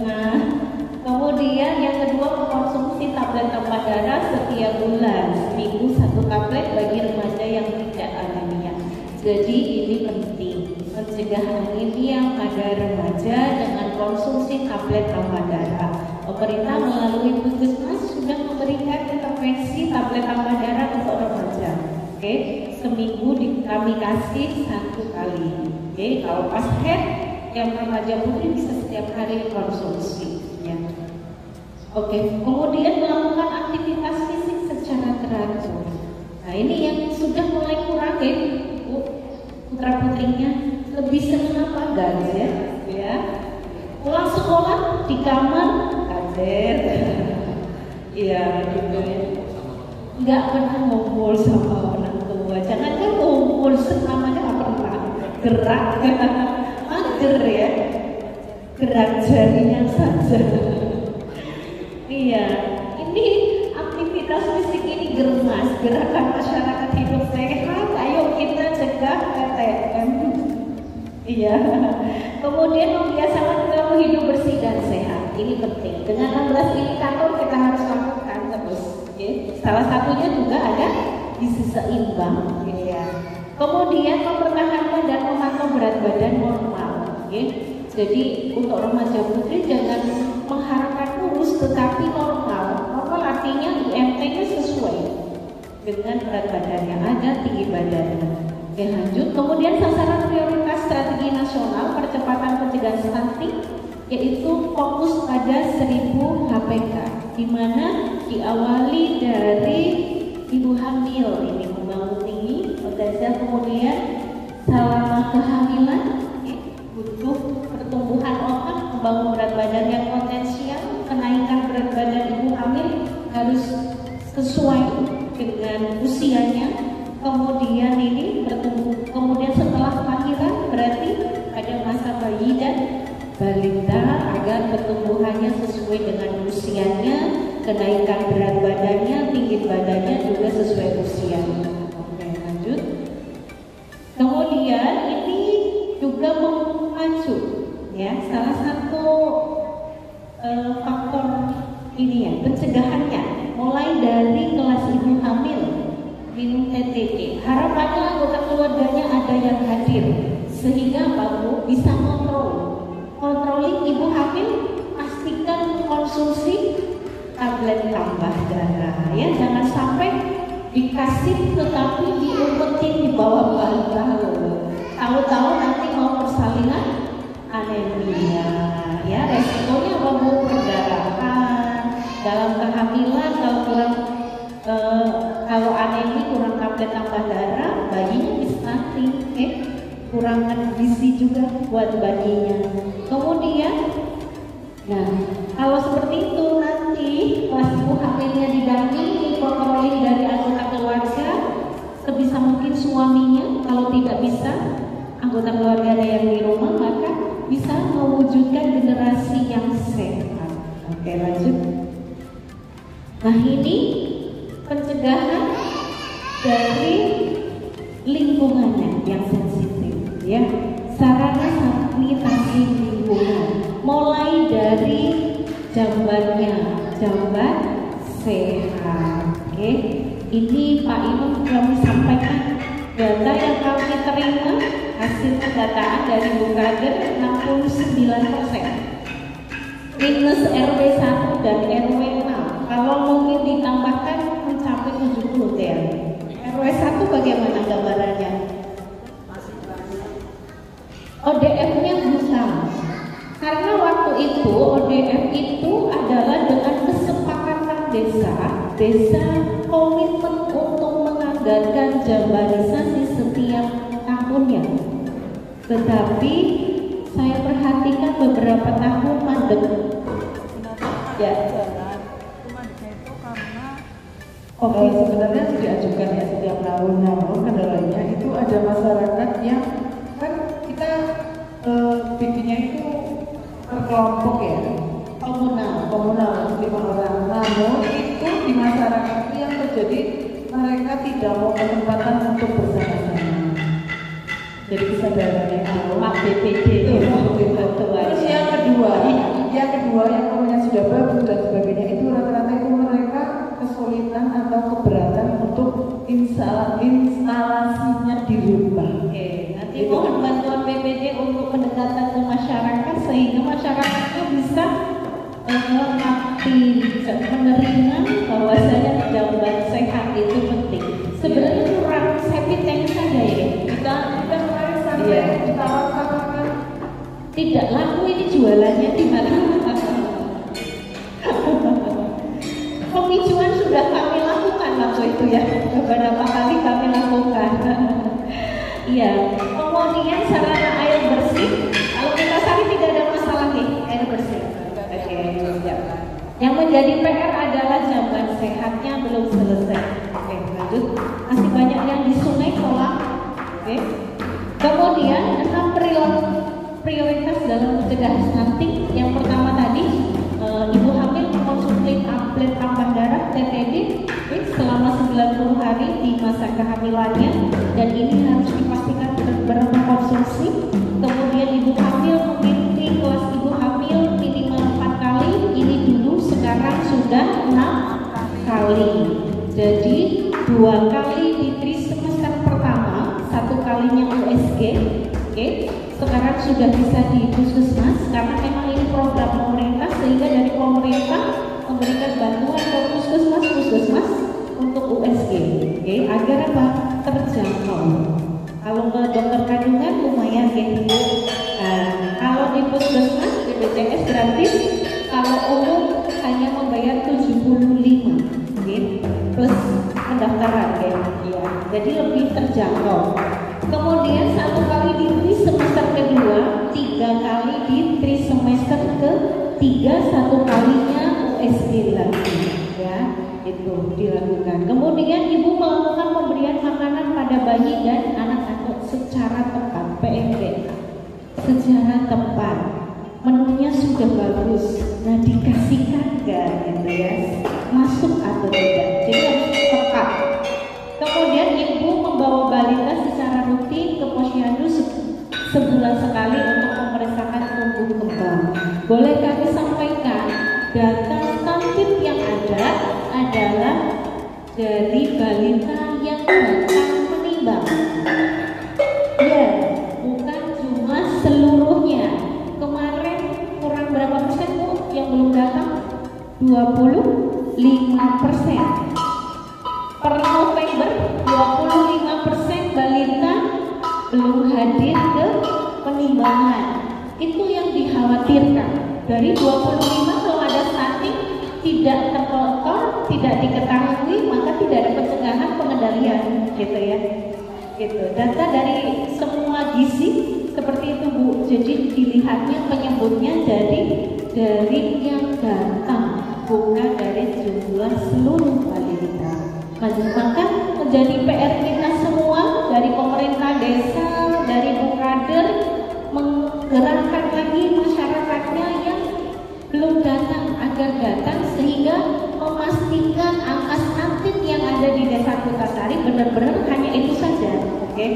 Kemudian yang kedua, mengkonsumsi tablet tambah darah setiap bulan, seminggu 1 tablet bagi remaja yang tidak anemia. Jadi ini penting, mencegah anemia pada remaja dengan konsumsi tablet tambah darah. Pemerintah melalui Puskesmas sudah memberikan intervensi tablet tambah darah untuk remaja. Seminggu kami kasih 1 kali. Kalau pas head yang remaja putri bisa setiap hari konsumsi. Ya. Kemudian melakukan aktivitas fisik secara teratur. Nah ini yang sudah mulai kurang putra putrinya lebih senang apa gadget ya. Pulang sekolah di kamar gadget. Iya gitu ya. Nggak pernah ngumpul sama orang tua. Jangan kan ngumpul namanya nggak pernah gerak, mager ya. Gerak jarinya saja. Iya, ini aktivitas fisik ini germas, gerakan masyarakat hidup sehat. Ayo kita cegah PTM. Iya. Kemudian membiasakan pola hidup bersih dan sehat. ini penting. Dengan 16 indikator kita harus lakukan terus. Okay. Salah satunya juga ada gizi seimbang. Okay, ya. Kemudian mempertahankan dan memantau berat badan normal. Okay. Jadi untuk remaja putri jangan mengharapkan kurus tetapi normal. Normal artinya IMT-nya sesuai dengan berat badannya, ada tinggi badannya. Oke, lanjut. Kemudian sasaran prioritas strategi nasional percepatan pencegahan stunting yaitu fokus pada 1000 HPK, di mana diawali dari ibu hamil ini membangun tinggi potensial, kemudian selama kehamilan butuh pertumbuhan otak, membangun berat badan yang potensial, kenaikan berat badan ibu hamil harus sesuai dengan usianya. Kemudian ini bertumbuh, kemudian setelah kelahiran berarti pada masa bayi dan balita agar pertumbuhannya sesuai dengan usianya, kenaikan berat badannya, tinggi badannya juga sesuai usianya. Oke, lanjut. Kemudian ini juga memacu ya salah satu faktor ini ya pencegahannya mulai dari kelas ibu hamil minum TTD. Harapannya anggota keluarganya ada yang hadir sehingga baru bisa kontroling ibu hamil, pastikan konsumsi tablet tambah darah ya, jangan sampai dikasih tetapi diumpetin di bawah bahu, tahu-tahu nanti mau persalinan anemia ya, resikonya mau perdarahan dalam kehamilan. Kalau anemia kurang tablet tambah darah, bayinya bisa stunting, kurangan gizi juga buat bayinya. Kemudian, nah kalau seperti itu nanti pas ibu hamilnya didampingi, kontroling dari anggota keluarga, sebisa mungkin suaminya. Kalau tidak bisa, anggota keluarga yang di rumah, maka bisa mewujudkan generasi yang sehat. Oke, lanjut. Nah ini pencegahan dari lingkungannya yang sensitif ya, sarana sanitasi lingkungan mulai dari jambannya, jamban sehat. Oke, ini Pak Imam kami sampaikan data yang kami terima hasil pendataan dari Bukader 69%. Minus RW 1 dan RW 6. Kalau mungkin ditambahkan mencapai 70 ya. RW 1 bagaimana gambarannya? ODF-nya bisa. Karena waktu itu ODF itu adalah dengan kesepakatan desa komitmen untuk menganggarkan jambanisasi setiap tahunnya. Tetapi saya perhatikan beberapa tahun mandek. Ya. Oke, sebenarnya diajukan ya setiap tahun, namun kendalanya itu ada masyarakat yang kan kita bikinnya itu berkelompok ya, komunal 5 orang. Namun itu di masyarakat itu yang terjadi mereka tidak mau kesempatan untuk bersama-sama. Jadi kesadarannya itu Pak BPD itu terus yang kedua yang namanya sudah bagus dan sebagainya itu rata-rata itu mereka kesulitan atau keberatan untuk instalasinya dirubah. Oke, nanti mohon bantuan BPD untuk pendekatan ke masyarakat sehingga masyarakatnya bisa menerima bahwasanya jamban sehat itu penting. Sebenarnya kurang septic tank saja ya. Kita kemarin sampai ditawarkan tidak laku, ini jualannya di mana? Pemicuan sudah kami lakukan waktu itu ya, beberapa kali kami lakukan. Iya, kemudian sarana air bersih. Kalau kita cari tidak ada masalah nih air bersih. Oke, ya. Yang menjadi PR adalah jamban sehatnya belum selesai. Oke, lanjut. Masih banyak yang di sungai kolam. Oke. Kemudian 6 prioritas dalam mencegah stunting. Yang pertama tadi ibu hamil mengkonsumsi tablet tambah darah TTD selama 90 hari di masa kehamilannya, dan ini harus dipastikan berkonsumsi. Kemudian ibu hamil mengikuti kelas ibu hamil minimal 4 kali Jadi 2 kali di trimester pertama, 1 kalinya USG, oke. Sekarang sudah bisa di puskesmas karena memang ini program pemerintah, sehingga dari pemerintah memberikan bantuan ke puskesmas untuk USG, oke, agar apa? Terjangkau. Kalau ke dokter kandungan lumayan kayak gitu. Kalau di puskesmas BPJS gratis, kalau umum hanya membayar 75, oke, plus pendaftaran ya. Jadi lebih terjangkau. Kemudian 1 kali di semester kedua, 3 kali di trimester ketiga, 1 kalinya USG lagi, ya, itu dilakukan. Kemudian ibu melakukan pemberian makanan pada bayi dan anak-anak secara tepat, PMDK, secara tepat. Menunya sudah bagus, nah dikasihkan nggak gitu ya, masuk atau tidak, jadi harus tepat. Kemudian ibu membawa balita secara rutin ke posyandu sebulan sekali untuk memeriksakan tumbuh kembang. Boleh kami sampaikan data stunting yang ada adalah dari balita yang datang menimbang. Ya, bukan cuma seluruhnya. Kemarin kurang berapa persen Bu yang belum datang? 25%. Per November 25% balita belum hadir ke penimbangan. Itu yang dikhawatirkan. Dari 25 kalau ada stunting tidak terkontrol, tidak diketahui, maka tidak ada pencegahan, pengendalian, gitu ya. Gitu. Data dari semua gizi seperti itu Bu. Jadi dilihatnya penyebutnya dari yang datang, bukan dari jumlah seluruh balita. Maka menjadi PR kita semua, dari pemerintah desa, dari Bukader, menggerakkan lagi masyarakatnya yang belum datang agar datang, sehingga memastikan angka stunting yang ada di Desa Kutasari benar-benar hanya itu saja, oke?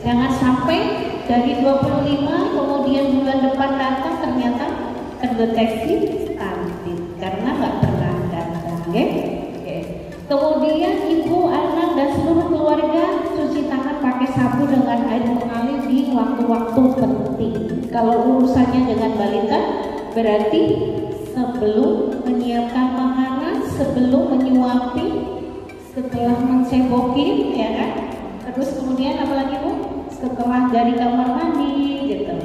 Jangan sampai dari 25 kemudian bulan depan datang ternyata terdeteksi stunting karena nggak pernah datang, oke? Kemudian ibu, anak, dan seluruh keluarga cuci tangan pakai sabun dengan air mengalir di waktu-waktu penting. Kalau urusannya dengan balita, berarti sebelum menyiapkan makanan, sebelum menyuapi, setelah mencebokin, ya kan? Terus kemudian apalagi Bu? Setelah dari kamar mandi, gitu.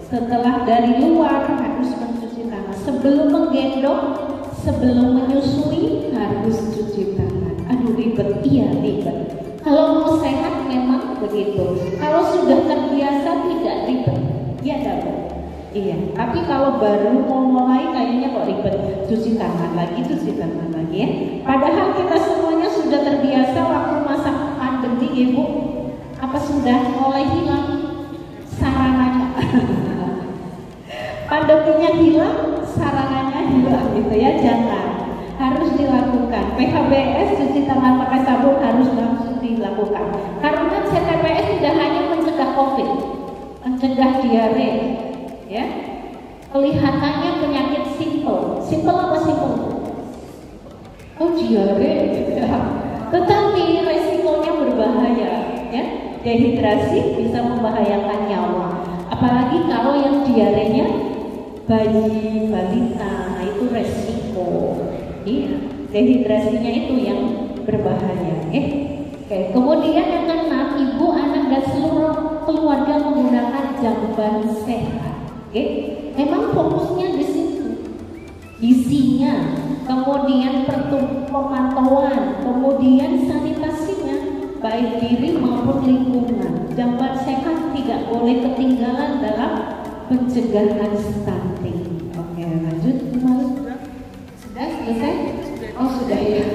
Setelah dari luar harus mencuci tangan. Sebelum menggendong, sebelum menyusui harus cuci tangan. Aduh ribet, iya ribet. Kalau mau sehat memang begitu. Kalau sudah terbiasa tidak ribet, ya dapat. Iya. Tapi kalau baru mau mulai kayaknya kok ribet, cuci tangan lagi ya. Padahal kita semuanya sudah terbiasa waktu masa pandemi, Ibu. Apa sudah mulai hilang sarananya? Pandeminya hilang, sarananya hilang gitu ya. Jangan. Harus dilakukan. PHBS cuci tangan pakai sabun harus langsung dilakukan. Karena CTPS tidak hanya mencegah COVID, mencegah diare, ya. Kelihatannya penyakit simpel. Simpel apa simpel? Oh diare, ya. Tetapi resikonya berbahaya, ya. Dehidrasi bisa membahayakan nyawa. Apalagi kalau yang diarenya bayi, balita, itu resiko. Iya, dehidrasinya itu yang berbahaya. Oke. Kemudian yang keenam, ibu, anak, dan seluruh keluarga menggunakan jamban sehat. Memang fokusnya di situ, isinya, kemudian pemantauan, kemudian sanitasinya, baik diri maupun lingkungan. Jamban sehat tidak boleh ketinggalan dalam pencegahan stunting. Oke, lanjut kembali. Sudah selesai? Oh sudah ya.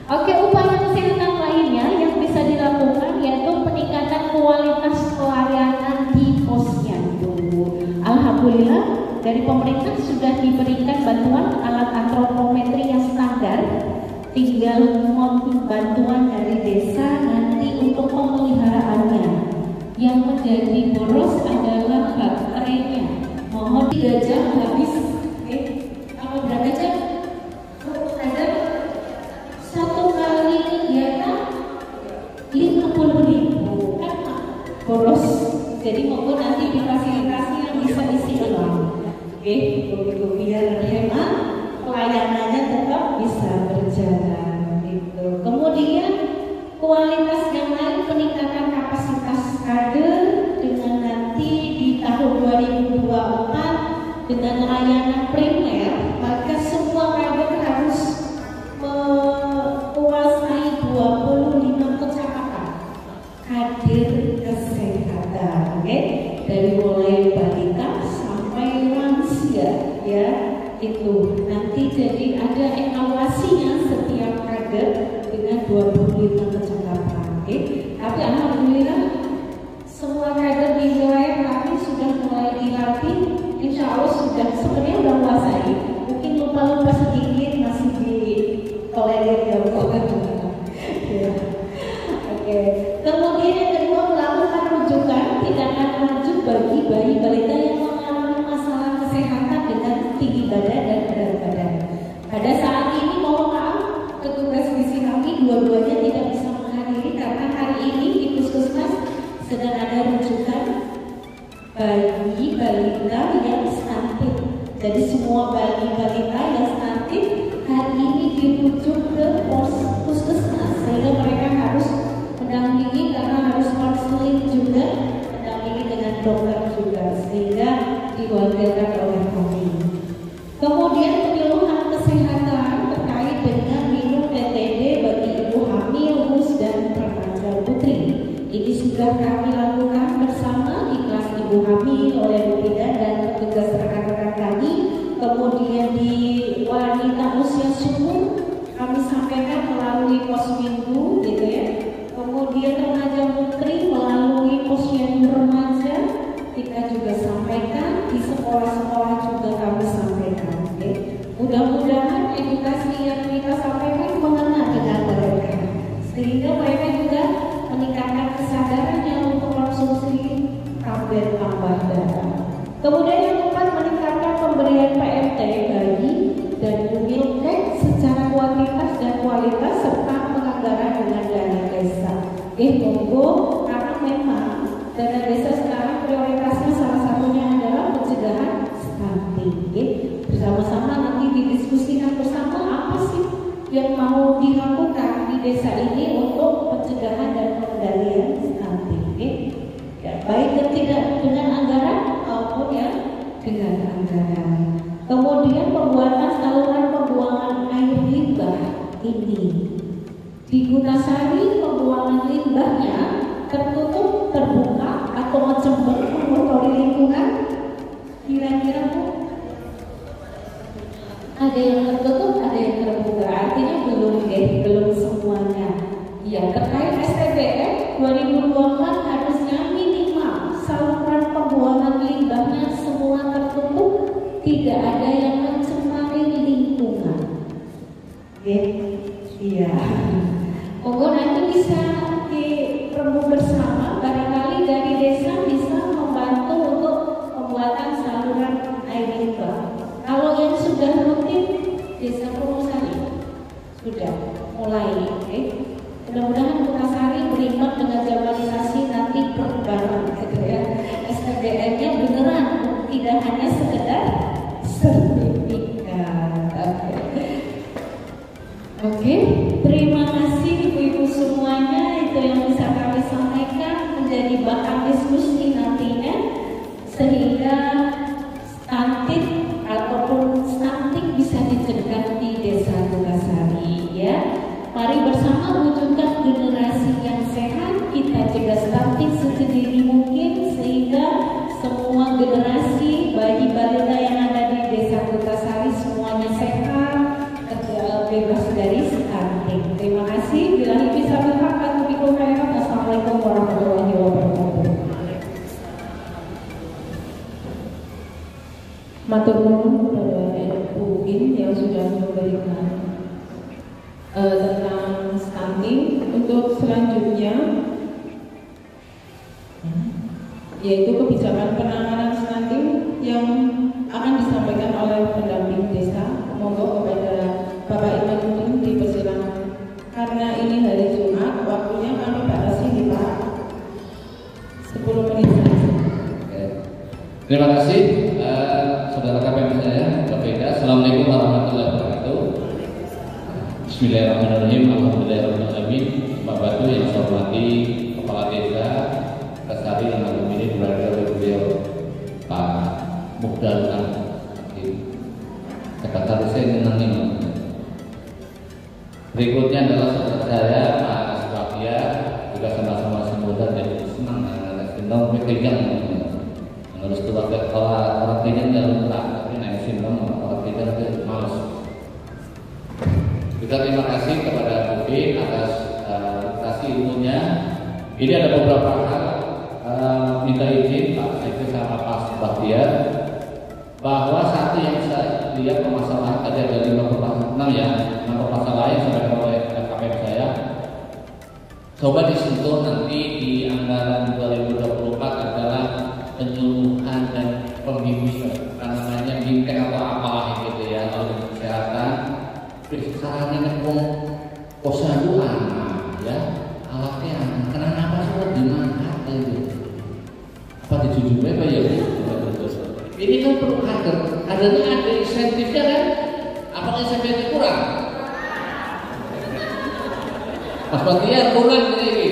Oke, upaya kesehatan lainnya yang bisa dilakukan yaitu peningkatan kualitas pelayanan di posyandu. Alhamdulillah dari pemerintah sudah diberikan bantuan alat antropometri yang standar. Tinggal mohon bantuan dari desa nanti untuk pemeliharaannya. Yang menjadi boros adalah baterainya. Mohon 3 jam habis. Apa berapa jam? Ada 1 kali itu. Nanti jadi ada evaluasinya setiap kader dengan 25 kecakapan. Tapi alhamdulillah semua kader di wilayah kami sudah mulai dilatih. Insya Allah sudah sebenarnya sudah menguasai. Mungkin lupa-lupa sedikit masih ditolerir ya. Oke. Kemudian yang kedua, melakukan rujukan tindakan lanjut bagi bayi balita yang mengalami masalah kesehatan dengan tinggi badan dan berat badan. Pada saat ini mohon maaf, petugas misi kami dua-duanya tidak bisa menghadiri karena hari ini di Puskesmas sedang ada rujukan bayi balita yang stunting. Jadi semua bayi balita yang stunting hari ini dirujuk ke Puskesmas sehingga mereka harus mendampingi karena harus konseling juga, mendampingi dengan dokter juga sehingga diwakilkan oleh kami. Kemudian penyuluhan kesehatan terkait dengan minum PTD bagi ibu hamil, bus dan remaja putri. Ini sudah kami lakukan bersama di kelas ibu hamil oleh Bu Bidan dan petugas rekan-rekan kami. Kemudian di wanita usia subur kami sampaikan melalui posyandu gitu ya. Kemudian remaja putri melalui posyandu remaja kita juga sampaikan, di sekolah-sekolah juga kami sampaikan. Mudah-mudahan edukasi yang kita sampaikan mengena dengan mereka sehingga mereka juga meningkatkan kesadarannya untuk konsumsi tablet tambah darah. Kemudian yang keempat, meningkatkan pemberian PMT bagi dan milkek secara kuantitas dan kualitas serta penganggaran dengan dana desa. Monggo, karena memang dana desa sekarang prioritasnya salah satunya adalah pencegahan stunting. Bersama-sama nanti didiskusikan bersama apa sih yang mau dilakukan di desa ini untuk pencegahan dan pengendalian stunting. Ya, baik dan tidak dengan anggaran maupun ya dengan anggaran. Kemudian pembuatan saluran pembuangan air limbah ini di Gunasari, pembuangan limbahnya tertutup, terbuka atau macam mengotori lingkungan. Kira-kira ada yang tertutup, ada yang terbuka. Artinya belum semuanya. Ya, terkait STBM 2024 harusnya minimal saluran pembuangan limbahnya semua tertutup, tidak ada yang mencemari lingkungan. Iya. Monggo nanti bisa dirembuk bersama, barangkali dari desa bisa membantu untuk pembuatan saluran air limbah. Kalau yang sudah rutin desa Purwosari sudah mulai. Mudah-mudahan Purwosari beriman dengan globalisasi nanti perbarang gitu ya. STBM-nya beneran, tidak hanya sekedar sertifikat. Oke, terima kasih ibu-ibu semuanya. Itu yang bisa kami sampaikan menjadi bahan diskusi nantinya sehingga stunting bisa dicegah di desa Purwosari ya. Mari bersama wujudkan generasi yang sehat, kita cegah stunting sedini mungkin sehingga semua generasi bayi balita yang ada di desa Purwosari semuanya sehat, bebas dari stunting. Terima kasih. Billahi taufiq wal hidayah. Assalamualaikum warahmatullahi wabarakatuh. Matur nuwun kepada Bu Bin yang sudah memberikan tentang stunting. Untuk selanjutnya yaitu kebijakan penanganan stunting yang akan disampaikan oleh pendamping desa. Monggo kepada Bapak Iman dipersilakan. Karena ini hari Jumat, waktunya kami batasi di Pak 10 menit saja. Terima kasih saudara KPM saya, Bapak. Assalamualaikum warahmatullahi wabarakatuh. Bismillahirrahmanirrahim. Alhamdulillahirrahmanirrahim. Bapak Ibu yang saya hormati, Kepala Desa Kesari yang malam ini berada oleh beliau Pak Mugdal. Kata saya mengenai berikutnya adalah saudara saya Pak Aswabia, juga sama-sama semudah dan senang dengan pekerjaan. Harus keluarga orang tidak dalam tak tapi naik sindrom orang tidak Juga terima kasih kepada Bupin atas kasih ilmunya. Ini ada beberapa hal minta izin Pak Sekjen sama Pak Bahtiar bahwa satu yang saya lihat permasalahan tadi ada 5,6 ya, 6 permasalahan yang sampai oleh KPM saya. Coba disentuh nanti di anggaran 2024 adalah penyuluhan dan pembimbingan, namanya bimbingan atau apalah gitu ya, lalu kesehatan. Caranya ngomong posyandu anak ya, alatnya anak, kenapa sih di mana itu? Apa dijunjung apa ya Bu? Ini kan perlu kadernya ada insentifnya kan? Apakah insentifnya kurang? Mas Bahtiar kurang ini.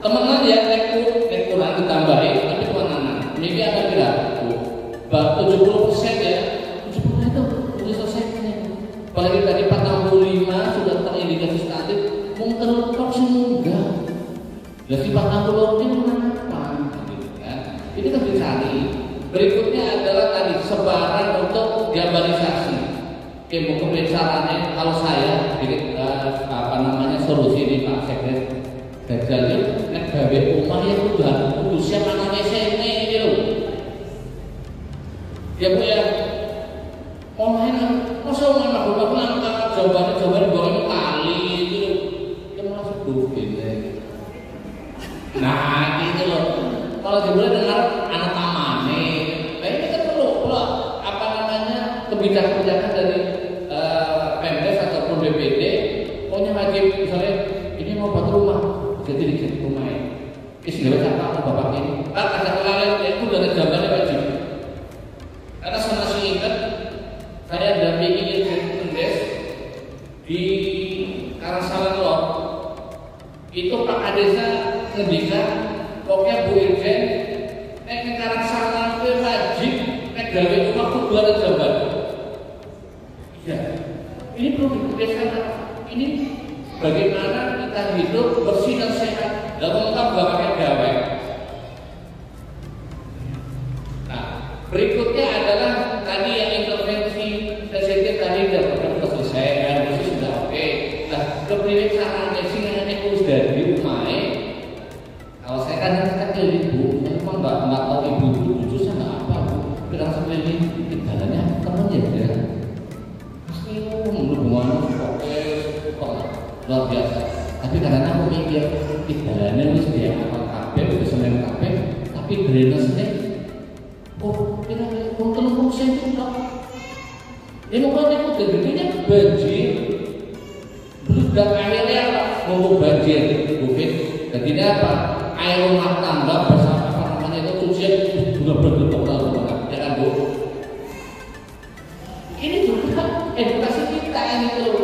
Teman-teman ya naik kurang ditambahin, tapi teman-teman ini ada berapa? 70% ya, 70% itu sudah selesai. Apalagi tadi 45 sudah terindikasi statis, mungkin vaksin enggak. Jadi 40 ini kenapa? Gitu kan? Ini kan dicari. Berikutnya adalah tadi sebaran untuk gambarisasi. Oke, mungkin caranya kalau saya bikin solusi di Pak Sekjen. Jadi nek gawe omah ya kudu siap anane sene iki lho. Ya Bu ya. Omahe masa omah aku nang jawaban boleh kali itu. Ya malah sebut ini. Nah, itu loh. Kalau jebule dengar anak tamane, ini kan perlu kebijakan-kebijakan dari Pemdes ataupun BPD, pokoknya wajib misalnya ini mau buat rumah, jadi dikit rumahnya. Istilahnya apa bapak ini? Ada kelalaian itu dari zamannya wajib. Karena saya masih ingat saya dampingi Pemdes di Karangsalang Lor. Itu Pak Kadesa ngendikan pokoknya Bu Irjen nek Karangsalang itu wajib nek gawe rumah kudu ada jamban. Ya. Ini perlu dipikirkan. Ini bagaimana kita hidup bersih dan sehat. Dalam lengkap gak pakai gawe. Nah, berikutnya adalah tadi yang intervensi sensitif tadi sudah selesai, air bersih sudah oke. Nah, kepriwe caranya sih ngene wis dadi umahe. Kalau saya kan ibu, saya memang nggak tahu ibu itu saya nggak apa Bu. Bilang sebenarnya jalannya temen ya. Hubungan oke, luar biasa. Tapi karena aku mikir jalannya ini sudah apa kabel, sudah semen kabel, tapi drainasnya, kira-kira untuk senti tak. Ini mungkin itu jadinya banjir, beludak airnya apa? Mau banjir, bukan? Jadinya apa? Air rumah tangga bersama apa namanya itu cucian sudah bergerak ya kan Bu? Ini juga edukasi kita ini tuh.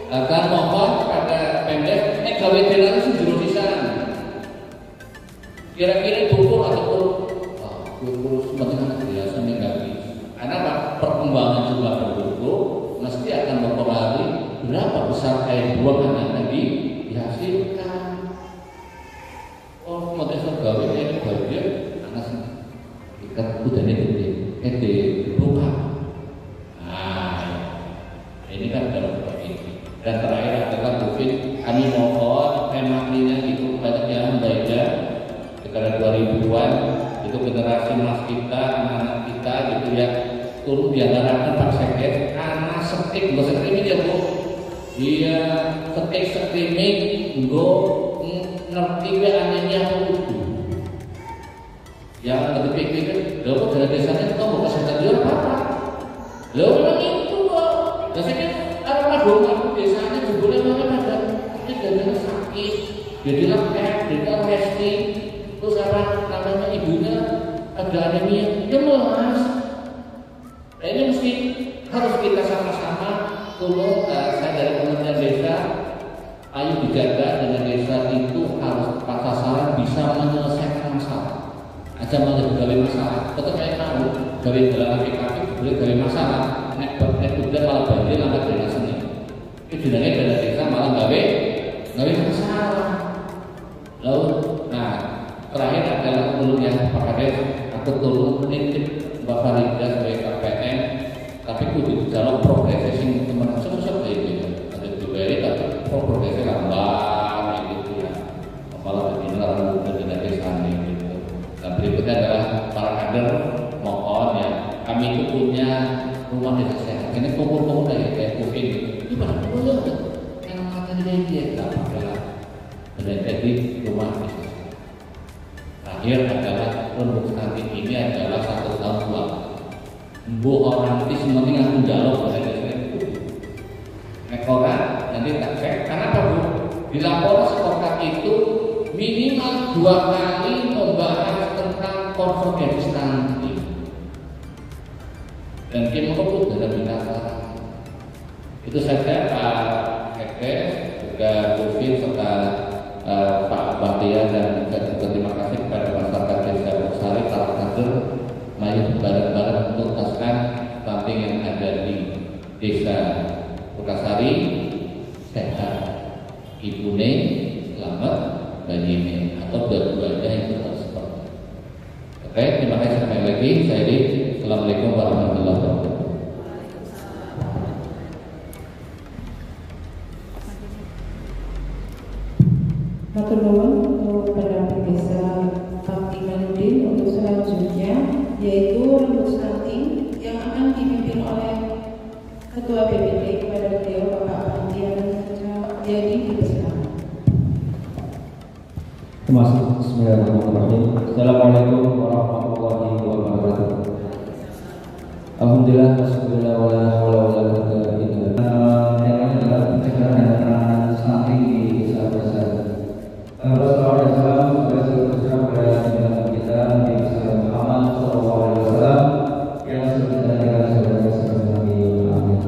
Akan mohon kepada Pemdes, gawe jalan itu jero pisan. Kira-kira buku ataupun buku sebenarnya biasa mengganti. Karena Pak perkembangan jumlah penduduk mesti akan mempengaruhi berapa besar air buang yang tadi dihasilkan. Oh, motor gawe ini bagian anak ikat udane gede, buka. Ini kan dalam ini. Dan terakhir adalah Bupin, kami mohon temanya itu banyak yang berbeda. Sekitar 2000-an itu generasi mas kita, anak-anak kita gitu ya turun diantarakan Pak Sekjen karena setik, nggak streaming ya Bu. Dia setik streaming, nggak ngerti ke anehnya itu. Yang lebih pikir, lo dari desanya itu mau kesehatan dia apa? Lo memang itu kok. Biasanya orang desanya jebule mana ada sakit, jadi lengkap, jadi resting, terus apa namanya ibunya ada anemia, ya lemas. Nah ini mesti harus kita sama-sama tolong. Saya dari Kementerian Desa, ayo dijaga dengan desa itu harus tepat sasaran, bisa menyelesaikan masalah. Aja malah gawe masalah, tetap kayak tahu gawe dalam PKP boleh gawe masalah. Nek udah malah banjir angkat drainasenya. Itu jenenge dana desa malah gawe masalah. Lalu, nah terakhir adalah menurut yang Pak Kades, aku turun nitip Mbak Farida sebagai KPM, tapi kudu dijalog progres sing teman-teman susah kayak gitu. kader mohon ya, kami itu punya rumah desa sehat. Ini kumpul-kumpul kayak kuping gitu. Gimana? Oh ya, yang makan dia nggak apa-apa lah. Jadi rumah desa sehat. Terakhir adalah rembuk stunting ini adalah 1 tahun tua. Bu orang itu semuanya aku jalur pada dasarnya itu. Ekoran nanti tak cek. Karena apa Bu? Di laporan sekolah itu minimal 2 kali membahas tentang konsumsi stunting. Dan kita perlu dalam binasa. Itu saja Pak Eke, juga Bu Fin, serta Pak Bahtiar, dan terima kasih kepada masyarakat Desa Wonosari, para kader, mari bareng-bareng untuk tuntaskan stunting yang ada di Desa Wonosari. Sehat ibune, selamat bayinya, atau dua-duanya itu harus seperti. Oke, terima kasih sekali lagi. Saya Edi. Assalamualaikum warahmatullahi wabarakatuh. Matur nuwun untuk para desa Pak Imanuddin untuk selanjutnya, yaitu rembuk stunting yang akan dipimpin oleh Ketua BPD kepada beliau Bapak Bahtiar jadi dipersilakan. Terima kasih. Bismillahirrahmanirrahim. Assalamualaikum warahmatullahi wabarakatuh. Alhamdulillah, wassalatu wala haula wala quwwata illa billah. Temanya adalah pencegahan dan penanganan stunting di desa Wonosari. Rasulullah SAW sudah bersabda pada junjungan kita Nabi Muhammad SAW yang sudah dengan saudara-saudara Nabi Muhammad.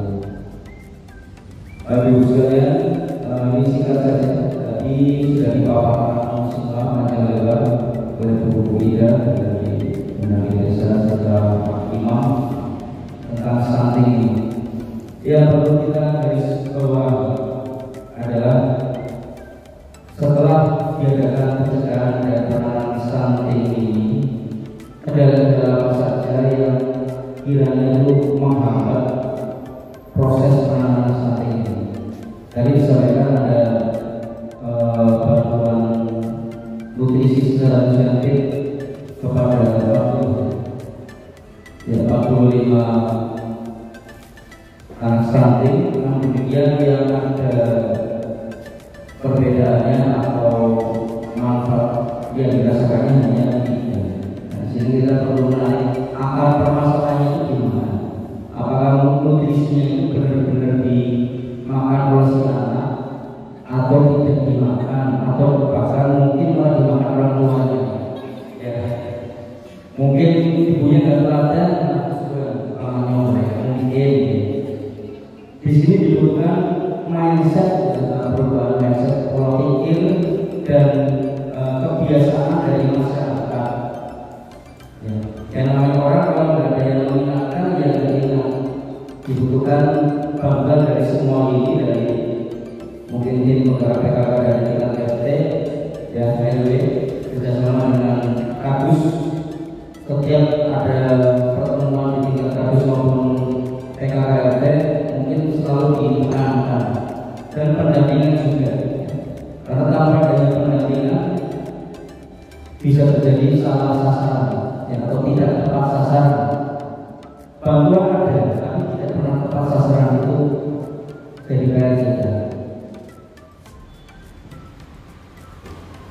Ibu sekalian, ini singkat saja, tapi sudah dipaparkan semua macam lebar oleh Bu Ida dari Nabi Desa serta Pak Imam tentang stunting ini. Yang perlu kita garis bawahi adalah setelah diadakan pencegahan dan penanganan stunting ini, adalah saja yang kiranya itu menghambat proses penanganan stunting ini. Tadi disampaikan ada bantuan nutrisi secara nutritif kepada 45 anak stunting. Namun demikian yang ada perbedaannya atau manfaat yang dirasakannya hanya 3. Nah, sehingga kita perlu menarik akar permasalahannya itu gimana? Apakah nutrisinya itu benar-benar dimakan oleh si anak atau tidak dimakan, atau bahkan mungkin malah dimakan orang tuanya? Ya, mungkin ibunya nggak teladan, mungkin di sini dibutuhkan mindset, perubahan mindset, pola pikir dan kebiasaan dari masyarakat. Ya, yang namanya orang kalau nggak ada yang mengingatkan, ya nggak ingat. Dibutuhkan bangga dari semua ini, dari mungkin tim penggerak PKK dan tingkat RT, ya RW, kerjasama dengan Kabus. Setiap ada pertemuan di tingkat Kabus maupun PKK RT, mungkin selalu diingatkan. Dan pendampingan juga, karena tanpa adanya pendampingan bisa terjadi salah sasaran, ya, atau tidak tepat sasaran. Bantuan ada, tapi tidak pernah tepat sasaran, itu dari PR kita.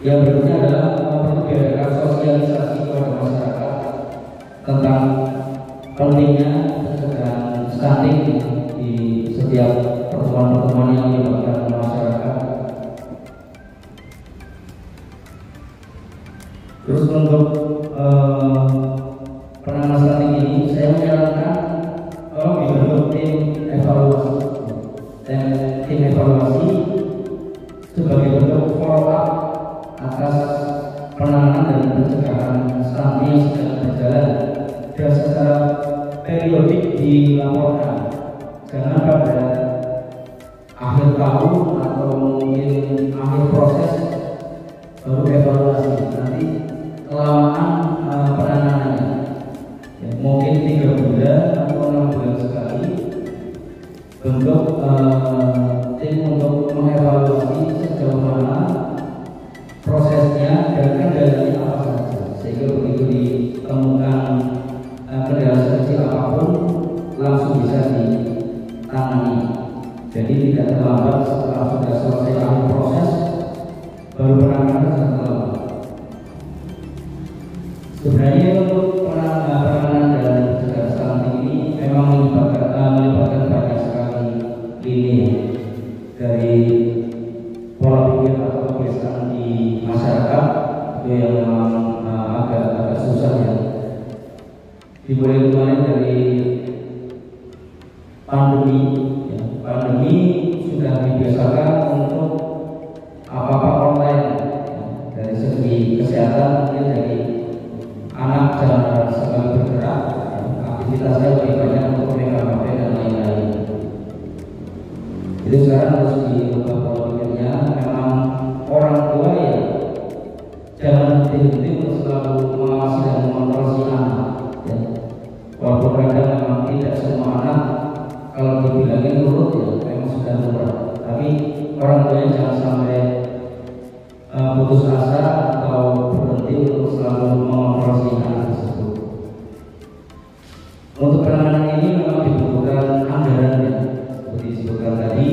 Yang berikutnya adalah perlu diadakan sosialisasi kepada masyarakat tentang pentingnya pencegahan stunting di setiap pertemuan-pertemuan yang dilakukan oleh masyarakat. Terus untuk penanganan stunting ini, saya menyarankan kalau dibentuk tim evaluasi sebagai bentuk follow up atas penanganan dan pencegahan stunting yang sedang berjalan, dan secara periodik dilaporkan. Jangan pada akhir tahun atau mungkin akhir proses baru evaluasi, nanti kelamaan penanganannya. Ya, mungkin 3 bulan atau 6 bulan sekali bentuk tim untuk mengevaluasi sejauh mana prosesnya dan kendalanya apa saja, sehingga begitu ditemukan Jadi tidak terlambat setelah sudah selesai akhir proses baru penanganan sudah terlambat. Sebenarnya untuk penanganan dan pencegahan stunting ini memang melibatkan banyak sekali lini dari pola pikir atau kebiasaan di masyarakat itu yang memang agak susah ya. Dimulai kemarin dari pandemi, ya. Pandemi sudah dibiasakan untuk apa-apa online ya. Dari segi kesehatan mungkin dari anak jangan sekali bergerak ya. Aktivitasnya lebih banyak untuk memegang HP dan lain-lain. Jadi sekarang harus diubah pola pikirnya. Memang orang tua ya jangan henti-henti untuk selalu mengawasi dan mengontrol si anak ya. Walaupun kadang memang tidak semua anak kalau dibilangin nurut ya memang sudah nurut, tapi orang tuanya jangan sampai putus asa atau berhenti untuk selalu mengontrol si anak tersebut. Untuk penanganan ini memang dibutuhkan anggaran ya, seperti disebutkan tadi.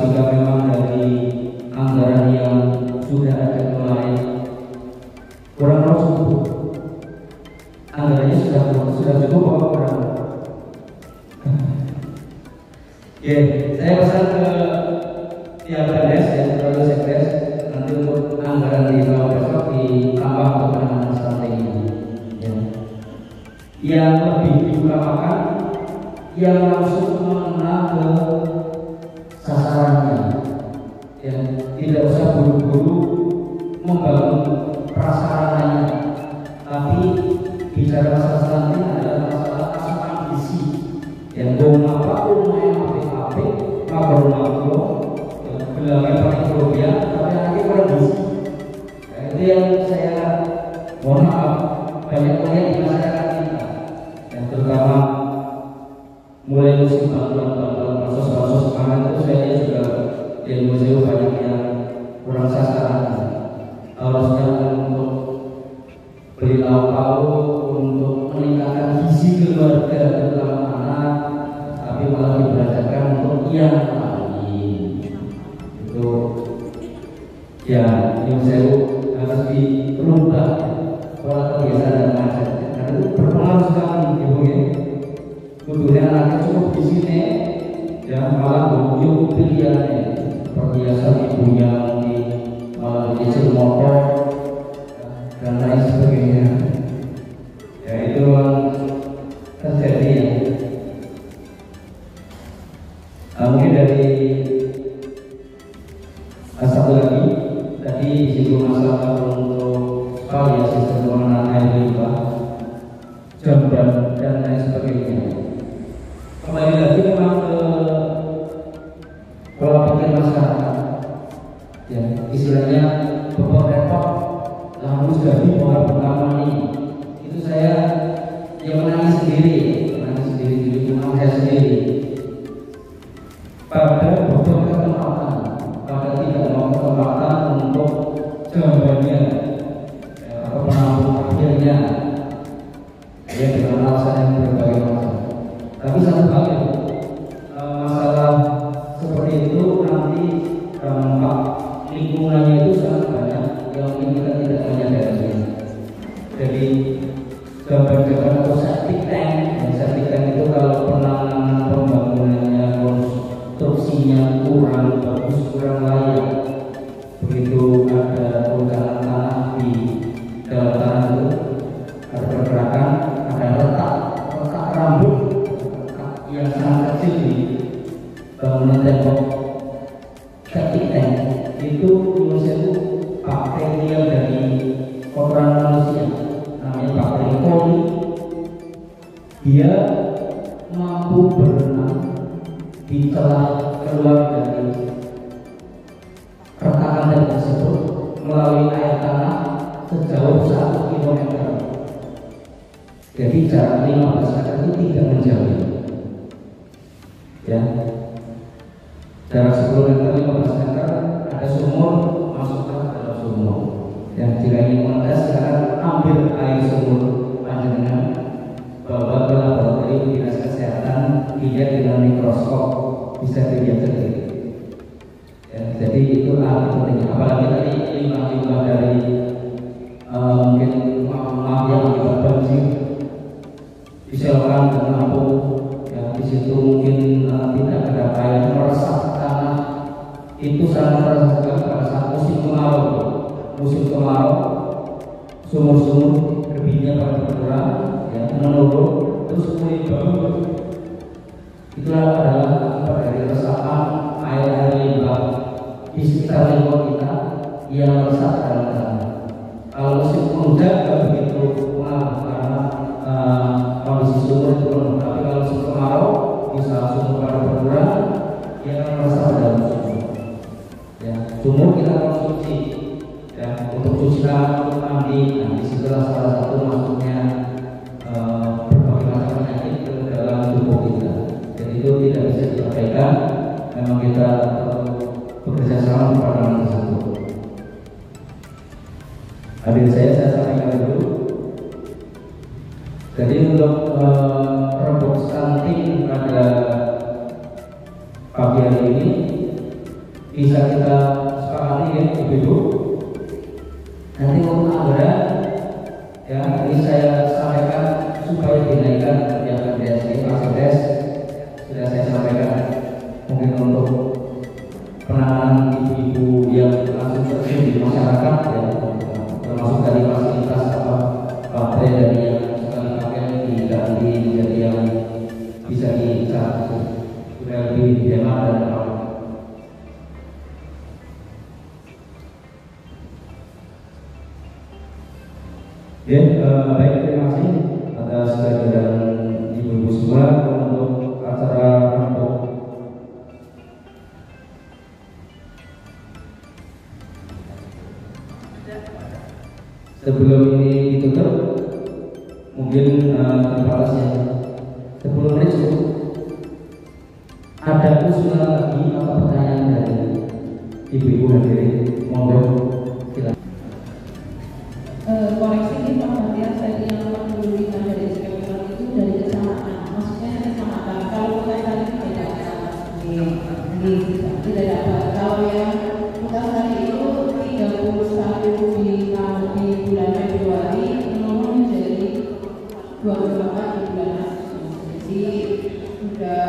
Jika memang dari anggaran yang sudah ada kemarin kurang cukup, anggarannya sudah cukup apa kurang? Ya, saya pesan ke tiap BNS ya, terlalu sekdes nanti untuk anggaran di tahun besok ditambah untuk penanganan stunting ini. Ya. Yang lebih diutamakan, yang langsung mengena ke sasarannya. Ya, tidak usah buru-buru membangun prasarananya, tapi bicara masalah stunting adalah masalah asupan gizi. Yang apapun yang HP, makro bilangnya pakai kelebihan, tapi nanti kurang gizi. Nah, itu yang saya mohon maaf banyak melihat di masyarakat kita, yang terutama mulai musim bantuan bansos pangan itu saya juga di museum banyak yang kurang sasaran. Harusnya untuk beli lauk untuk meningkatkan gizi keluarga terutama anak, tapi malah dibelanjakan untuk yang lain. Itu ya yang saya harus dirubah pola kebiasaan dan macam karena itu berpengaruh sekali ibu ya. Kemudian anaknya cukup di sini ya malah berhubung pilihannya perhiasan ibunya mungkin malah dicicil motor dan lain sebagainya. Ya itu terjadi ya. Mungkin dari satu lagi tadi disinggung masalah untuk ya sistem pengelolaan air limbah, jamban dan lain sebagainya. Kembali lagi memang ke pola pikir masyarakat. Ya istilahnya beberapa repot lalu jadi pola pertama ini. Itu saya yang menangis sendiri di rumah saya sendiri. Pada beberapa kesempatan, pada tidak mau kesempatan untuk jambannya atau penampung akhirnya, ya dengan alasan yang berbagai macam. Tapi satu hal ya, masalah seperti itu nanti dampak lingkungannya itu sangat banyak yang mungkin kita tidak menyadari. Jadi jamban-jamban atau septic tank itu kalau penanganan pembangunannya konstruksinya kurang bagus, kurang layak, begitu ada guncangan tanah di dalam tanah itu ada pergerakan, ada retak rambut yang sangat kecil di bangunan tembok septic tank itu bakteri dari kotoran manusia namanya bakteri coli. Dia mampu berenang di celah keluar dari retakan tersebut melalui air tanah sejauh 1 km. Jadi jarak 15 meter itu tidak menjauh. Ya, jarak 10 meter 15 meter ada sumur, masukkan ke dalam sumur. Yang jika ingin mengetes silakan ambil air sumur panjenengan, bawa ke laboratorium dinas kesehatan, dilihat dengan mikroskop bisa dilihat sendiri. Ya, jadi itu pentingnya. Apalagi tadi limbah-limbah dari mungkin yang akibat banjir disewakan dan lampu, ya di situ mungkin tidak ada air meresap tanah. Itu sangat merasakan pada saat musim kemarau. Musim kemarau, sumur-sumur debitnya pada berkurang, ya, menurun, terus mulai bangun. Itulah adalah akibat dari resapan air limbah di sekitar lingkungan kita yang meresap dalam tanah. Kalau musim penghujan tidak begitu pengaruh karena kondisi sumur itu penuh. Tapi kalau musim kemarau, bisa sumur pada berkurang, dia akan meresap dalam sumur. Ya, sumur kita konsumsi, ya, untuk cuci tangan, untuk mandi. Nah, disitulah salah satu masuknya berbagai macam penyakit ke dalam tubuh kita. Jadi itu tidak bisa diabaikan. Memang kita bekerja sama pada hal tersebut. Hadir saya sampaikan dulu. Jadi untuk produk stunting pada pagi hari ini bisa kita sepakati ya Ibu-ibu. Nanti untuk anggaran ya ini saya sampaikan supaya dinaikkan yang DSI ACDS sudah saya sampaikan. Mungkin untuk penanganan ibu-ibu yang langsung terjun di masyarakat ya, termasuk dari fasilitas baterai dari yang sekali pakai diganti menjadi yang bisa dicas sudah lebih hemat dan awet. Ya, baik, terima kasih atas kehadiran ibu-ibu semua untuk acara rampung. Sebelum ini ditutup, mungkin terbatasnya 10 menit cukup. Ada usulan lagi atau pertanyaan dari ibu-ibu hadirin? Monggo, silakan. Koreksi ini Pak Fatia, tadi yang 45 dari SPPL itu dari kecamatan. Maksudnya kecamatan. Kalau kita tadi tidak dapat tidak dapat. Kalau yang kita tadi itu 31 di bulan Februari menurun menjadi 24 di bulan Agustus. Jadi sudah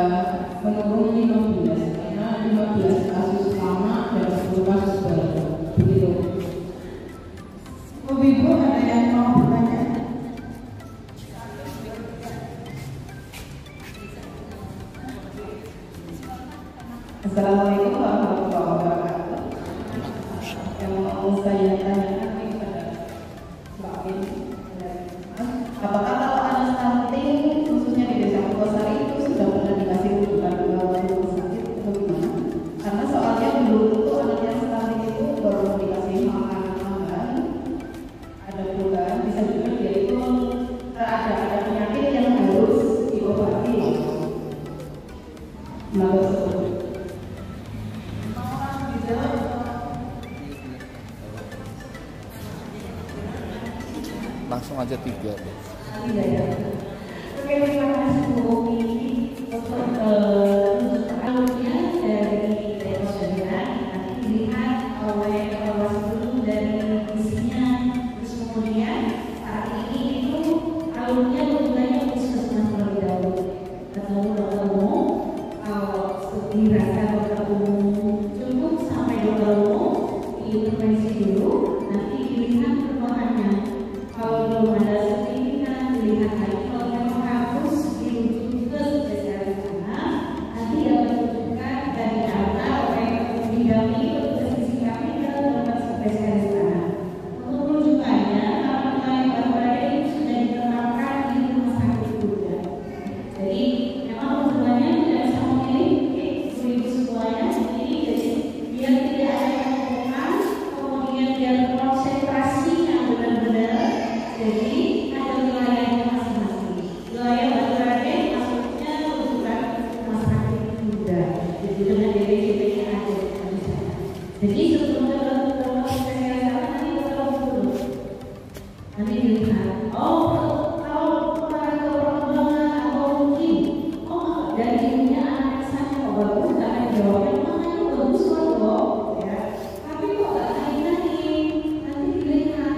menurun 15 karena 15 kasus lama dan 10 kasus baru. Begitu. Ibu ada yang mau bertanya? Assalamualaikum warahmatullahi wabarakatuh. Yang mau saya tanyakan kepada Mbak Bin, apakah kalau anak stunting khususnya di Desa Purwosari itu sudah pernah dikasih rujukan ke rumah sakit atau gimana? Karena soalnya dulu itu anak yang stunting itu baru dikasih makan tambahan, ada perubahan, bisa juga dia itu ada penyakit yang harus diobati. Langsung aja 3. Oke, terima kasih Bu Umi untuk alurnya dari saudara nanti dilihat oleh Bawaslu dari isinya. Terus kemudian saat ini itu alurnya bentuknya puskesmas terlebih dahulu ketemu dokter umum. Kalau dirasa dokter umum cukup sampai dokter umum diintervensi dulu, nanti dilihat perkembangannya. Kalau belum ada signifikan, dilihat lagi. Kalau memang harus dirujuk ke spesialis anak, nanti dapat rujukan dari data oleh didampingi petugas gizi kami ke tempat spesialis anak. Untuk rujukannya, kalau mengenai baterai ini sudah diterapkan di rumah sakit juga. Jadi memang rujukannya tidak bisa memilih ibu-ibu semuanya ini, jadi biar tidak ada penumpukan, kemudian biar konsentrasi yang benar-benar. Jadi ada wilayahnya masing-masing. Wilayah baterai maksudnya rujukan rumah sakit juga. Jadi dengan DPJP-nya ada di sana. Jadi sebelumnya kalau spesialis nanti bertemu dulu. Nanti dilihat. Kalau perkembangan atau mungkin dari ibunya anak sana bagus. jawabnya itu bagus kok, ya. Tapi kok nggak naik-naik, nanti dilihat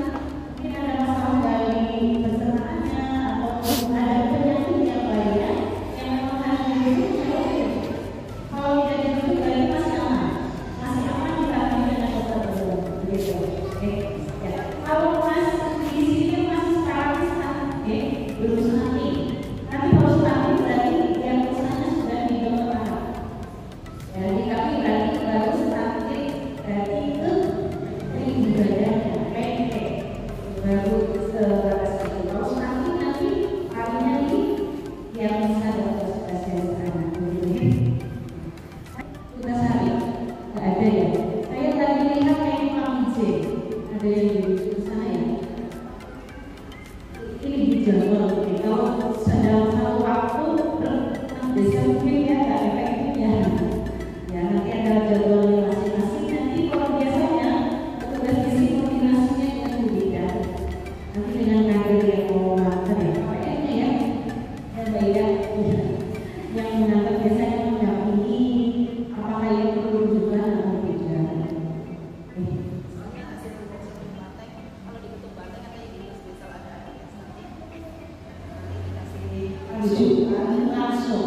mungkin ada masalah dari pencernaannya atau ada penyakit yang lainnya yang memang harus diurus. Kalau tidak diurus berarti masih aman ditangani dengan dokter tersebut, begitu. Ya. Kalau mas di sini masih sekarang belum stunting, tapi kalau stunting berarti yang urusannya sudah di dokter anak. Jadi tapi berarti baru stunting berarti itu ibadahnya PNP baru sebatas itu. Kalau stunting nanti kalinya ini yang bisa dokter spesialis anak. Kita cari, nggak ada ya. Saya tadi lihat kayak Pak ada yang di sana ya. Ini dijaga, kalau dalam satu waktu bisa mungkin ya nggak efektif ya. Ya nanti ada jadwalnya masing-masing. Nanti kalau biasanya petugas gizi koordinasinya dengan berbeda. Nanti dengan kader yang mau makan ya, kayaknya ya, yang baik yang mendapat biasanya mendampingi apakah yang perlu juga atau tidak. Langsung.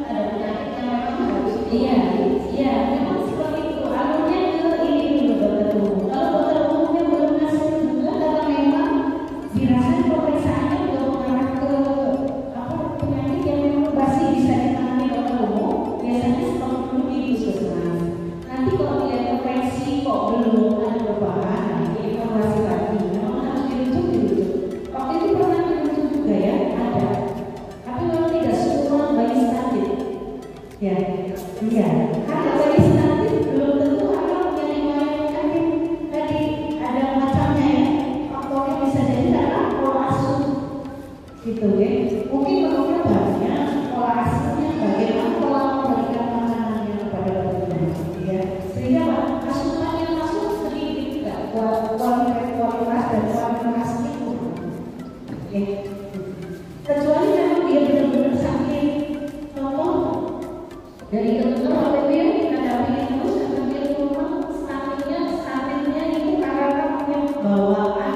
Ada penyakit yang memang harus. Iya, memang seperti itu. Alurnya ke ini dulu dokter umum. Kalau dokter umumnya belum ngasih juga, karena memang dirasa pemeriksaannya belum mengarah ke penyakit yang memang pasti bisa ditangani dokter umum. Biasanya seperti dulu di puskesmas. Nanti kalau dia depresi kok belum ada perubahan, nanti evaluasi lagi. Memang harus dirujuk. Waktu itu pernah dirujuk juga ya, ada. Tapi memang tidak semua bayi stunting. Ya, iya. Karena bayi stunting belum tentu akan punya riwayat penyakit. Tadi ada macamnya ya. Faktornya bisa jadi karena pola asuh, gitu ya. Mungkin menurut banyak pola asuhnya bagaimana pola memberikan makanannya kepada bayinya, ya. Sehingga asupan yang masuk sedikit juga kualitas dan kualitasnya kurang. Kecuali memang dia benar-benar sakit, contoh dari dokter waktu itu ya kita dampingin terus sampai di rumah stuntingnya itu karena punya bawaan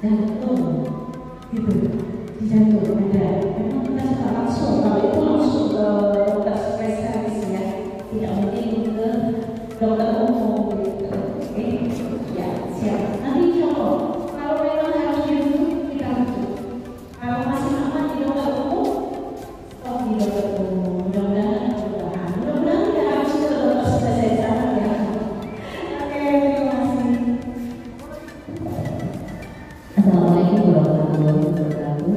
jantung, gitu, di jantung ada. Memang kita suka langsung, kalau itu langsung ke dokter spesialis ya, tidak mungkin ke dokter umum gitu. Ya siap. Nanti contoh kalau memang harus dirujuk kita rujuk. Kalau masih aman di dokter umum, stop di dokter umum. Mudah-mudahan tidak harus ke dokter spesialis anak ya. Oke, terima kasih. Assalamualaikum warahmatullahi wabarakatuh.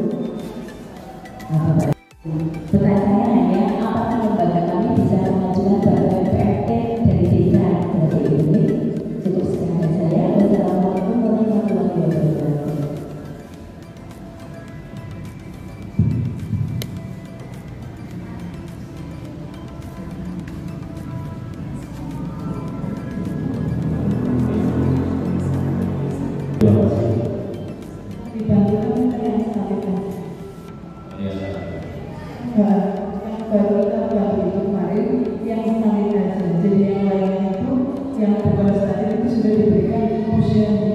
Pertanyaan saya hanya apakah lembaga kami bisa mengajukan bantuan PRT dari desa seperti ini? Cukup sekian dari saya. Wassalamualaikum warahmatullahi wabarakatuh. Terima kasih. Dibantu saya sampaikan. Baru kita bahas itu kemarin yang stunting aja. Jadi yang lainnya itu yang bukan stunting itu sudah diberikan posyandu.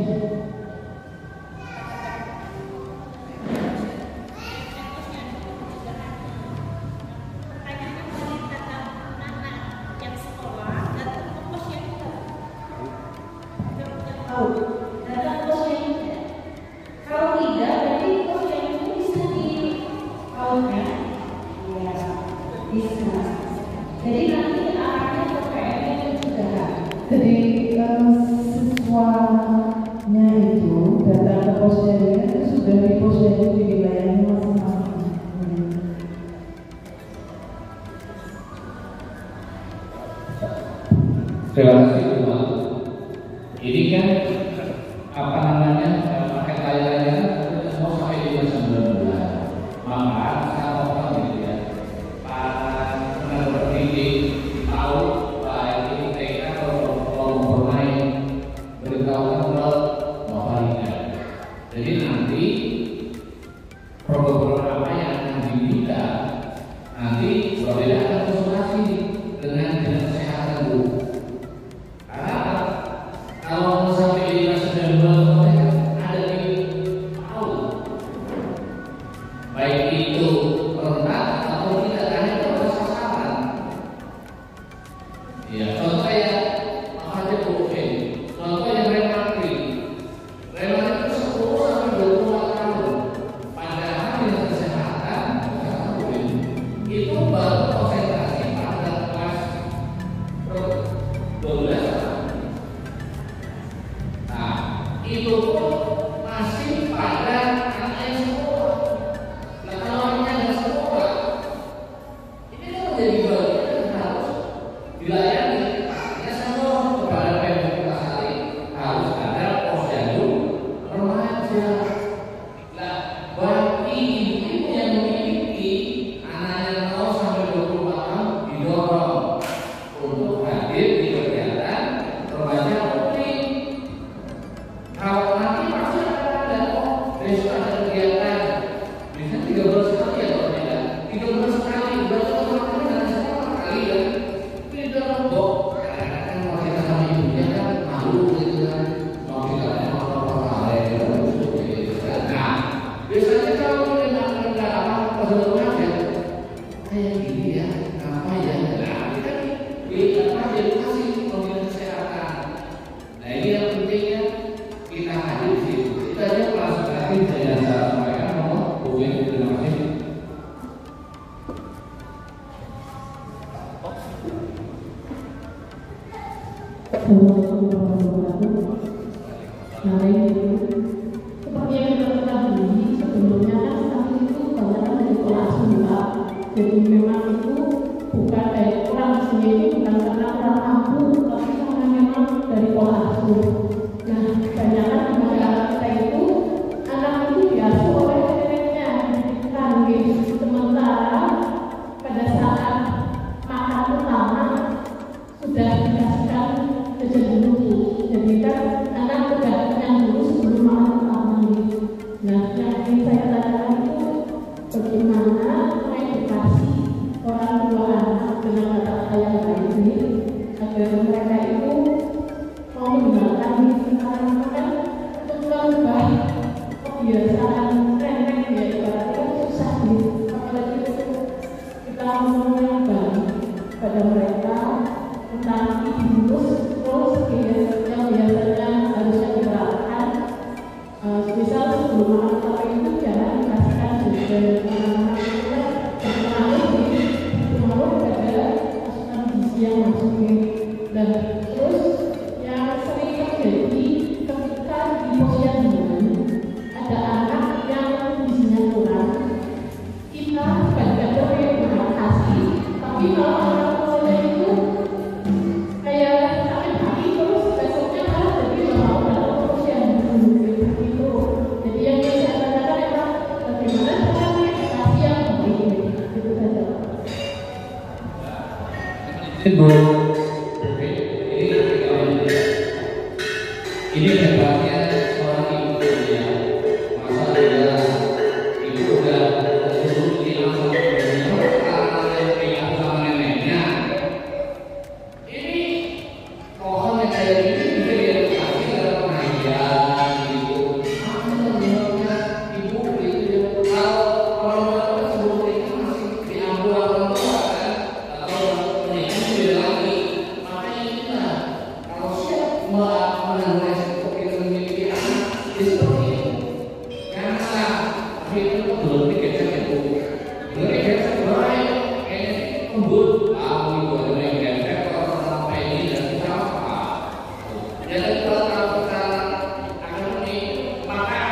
Kalau tidak, berarti posyandu itu bisa di outnya. Bisa. Jadi nanti arahnya ke PNP juga. Jadi siswanya itu datang ke posyandu itu sudah di posyandu di wilayahnya masing-masing. Terima kasih teman. Ini kan apa namanya paket layanannya mau sampai 5 bulan. Maka saya mau gitu ya. Para tenaga pendidik tahu bahwa ini TK atau bermain beritahukan ke Mahalika. Jadi nanti program apa yang akan diminta nanti berbeda itu baru konsentrasi pada kelas 12. Nah, itu pun masih pada anak yang sekolah. Nah, kalau orangnya ada sekolah, ini kan menjadi bagian yang harus dilayani. Artinya sama kepada Pemkot Antasari harus ada posyandu remaja. Nah, bagi ibu yang memiliki anak yang 0 sampai 24 tahun didorong untuk hadir di kegiatan remaja penting. Kalau nanti pasti akan ada besok ada kegiatan, misalnya 13 kali ya kalau tidak, 13 kali berarti orang-orang ada sekolah kali ya. Tidak lombok, kadang-kadang kalau kita sama ibunya kan malu gitu kan, mau kita apa-apa gitu. Nah, biasanya kalau kita nggak apa-apa aja, kayak gini ya, apa ya? Nah, kita edukasi pembinaan kesehatan. Nah, ini yang pentingnya kita hadir di situ. Kita aja kelas terakhir saya sampaikan bahwa mungkin terima kasih. Seperti yang kita ketahui sebelumnya kan kami itu banyak dari kelas Sunda. Jadi memang itu bukan dari kurang sini itu bukan karena kurang mampu, tapi karena memang dari pola asuh. Nah, kebanyakan di masyarakat kita itu anak itu diasuh oleh neneknya, kan gitu. Sementara pada saat makan pertama sudah dikasihkan jajan dulu. Jadi kan anak sudah kenyang dulu sebelum makan pertama gitu. Nah, yang ingin saya tanyakan itu bagaimana mengedukasi orang tua anak dengan kata-kata yang baik ini agar mereka itu mau menggunakan karena kan untuk mengubah kebiasaan nenek ya ibaratnya kan susah gitu. Apalagi itu kita ngomong yang baik pada mereka tentang ibus terus yang biasanya harusnya diterapkan. Misal sebelum makan sore itu jangan dikasihkan juga pengaruh pada asupan gizi yang masukin. Dan terus yang sering terjadi ketika di posyandu ada anak yang gizinya kurang, kita kadang-kadang pengen kasih, tapi kalau orang tuanya itu kayak sakit hati terus besoknya malah jadi nggak mau datang ke posyandu gitu. Jadi yang saya tanyakan memang bagaimana cara mengedukasi yang baik itu saja. Ibu, ini hebatnya seorang ibu ya. Masa dia ibu udah disuruh langsung sama neneknya. Ini pohon yang kayak gini bisa diedukasi dalam pengajian gitu. Apa ibu gitu ya. Kalau orang sebelum itu masih diambil orang tua kan, atau menikah sudah lagi, makanya kita kalau siap menanggung untuk kita memiliki anak di seperti itu. Jangan salah, tapi itu belum dikecek ibu. Belum dikecek baik, kayaknya lembut. Ibu ada yang gembek kalau sampai ini dan kita apa? Jadi kalau kita akan ini, maka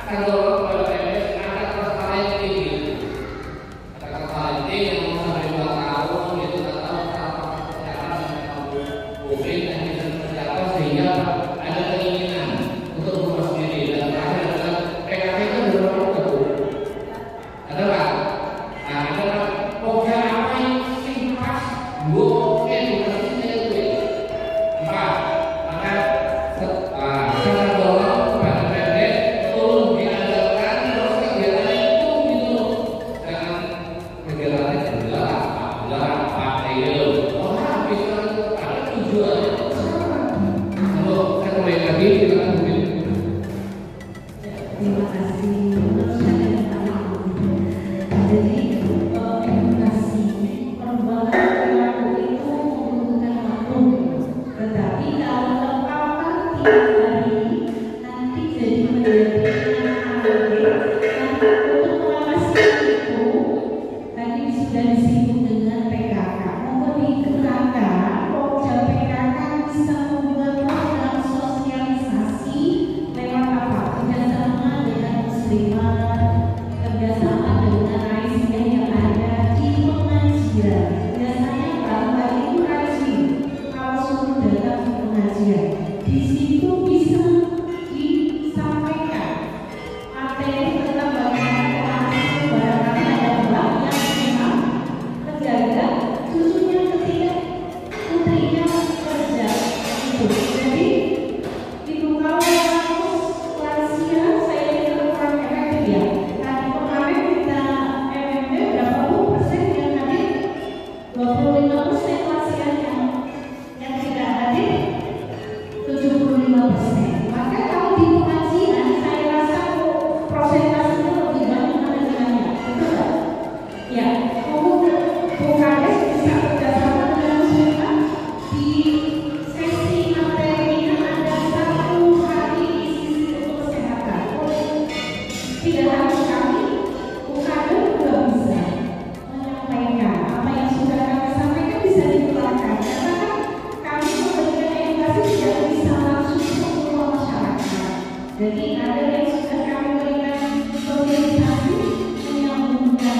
kalau pada PMS ada kata-kata yang tinggi. Kata-kata yang yang mau sampai 2 tahun itu atau cara publik dan bisa seperti apa sehingga ada keinginan untuk mengurus diri. Dan terakhir adalah PKK itu berapa betul? Adalah, nah adalah program apa yang sing pas, disinggung dengan PKK. Mohon dikerahkan Pokja PKK bisa membuat program sosialisasi lewat apa? Kerjasama dengan muslimat, kerjasama dengan Aisyah yang ada di pengajian. Biasanya kalau hari itu rajin, kalau suruh datang di pengajian, di situ bisa disampaikan materi tentang bagaimana barangkali ada orang yang memang menjaga susunya ketika putrinya kerja itu. Jadi itu kalau lansia saya tidak kurang efektif ya. Tadi kemarin kita MMP berapa persen yang hadir? 25% lansianya, yang tidak hadir 75%. Maka kalau di pengajian saya rasa prosentasenya lebih banyak pengajiannya, betul tak? Ya, kemudian Bukades bisa bekerjasama dengan muslimat di sesi materinya ada 1 hari isi untuk kesehatan. Tidak harus kami, Bukades juga bisa menyampaikan apa yang sudah kami sampaikan bisa dikeluarkan. Karena kan kami memberikan edukasi tidak bisa langsung ke semua masyarakat. Jadi ada yang sudah kami berikan sosialisasi menyambungkan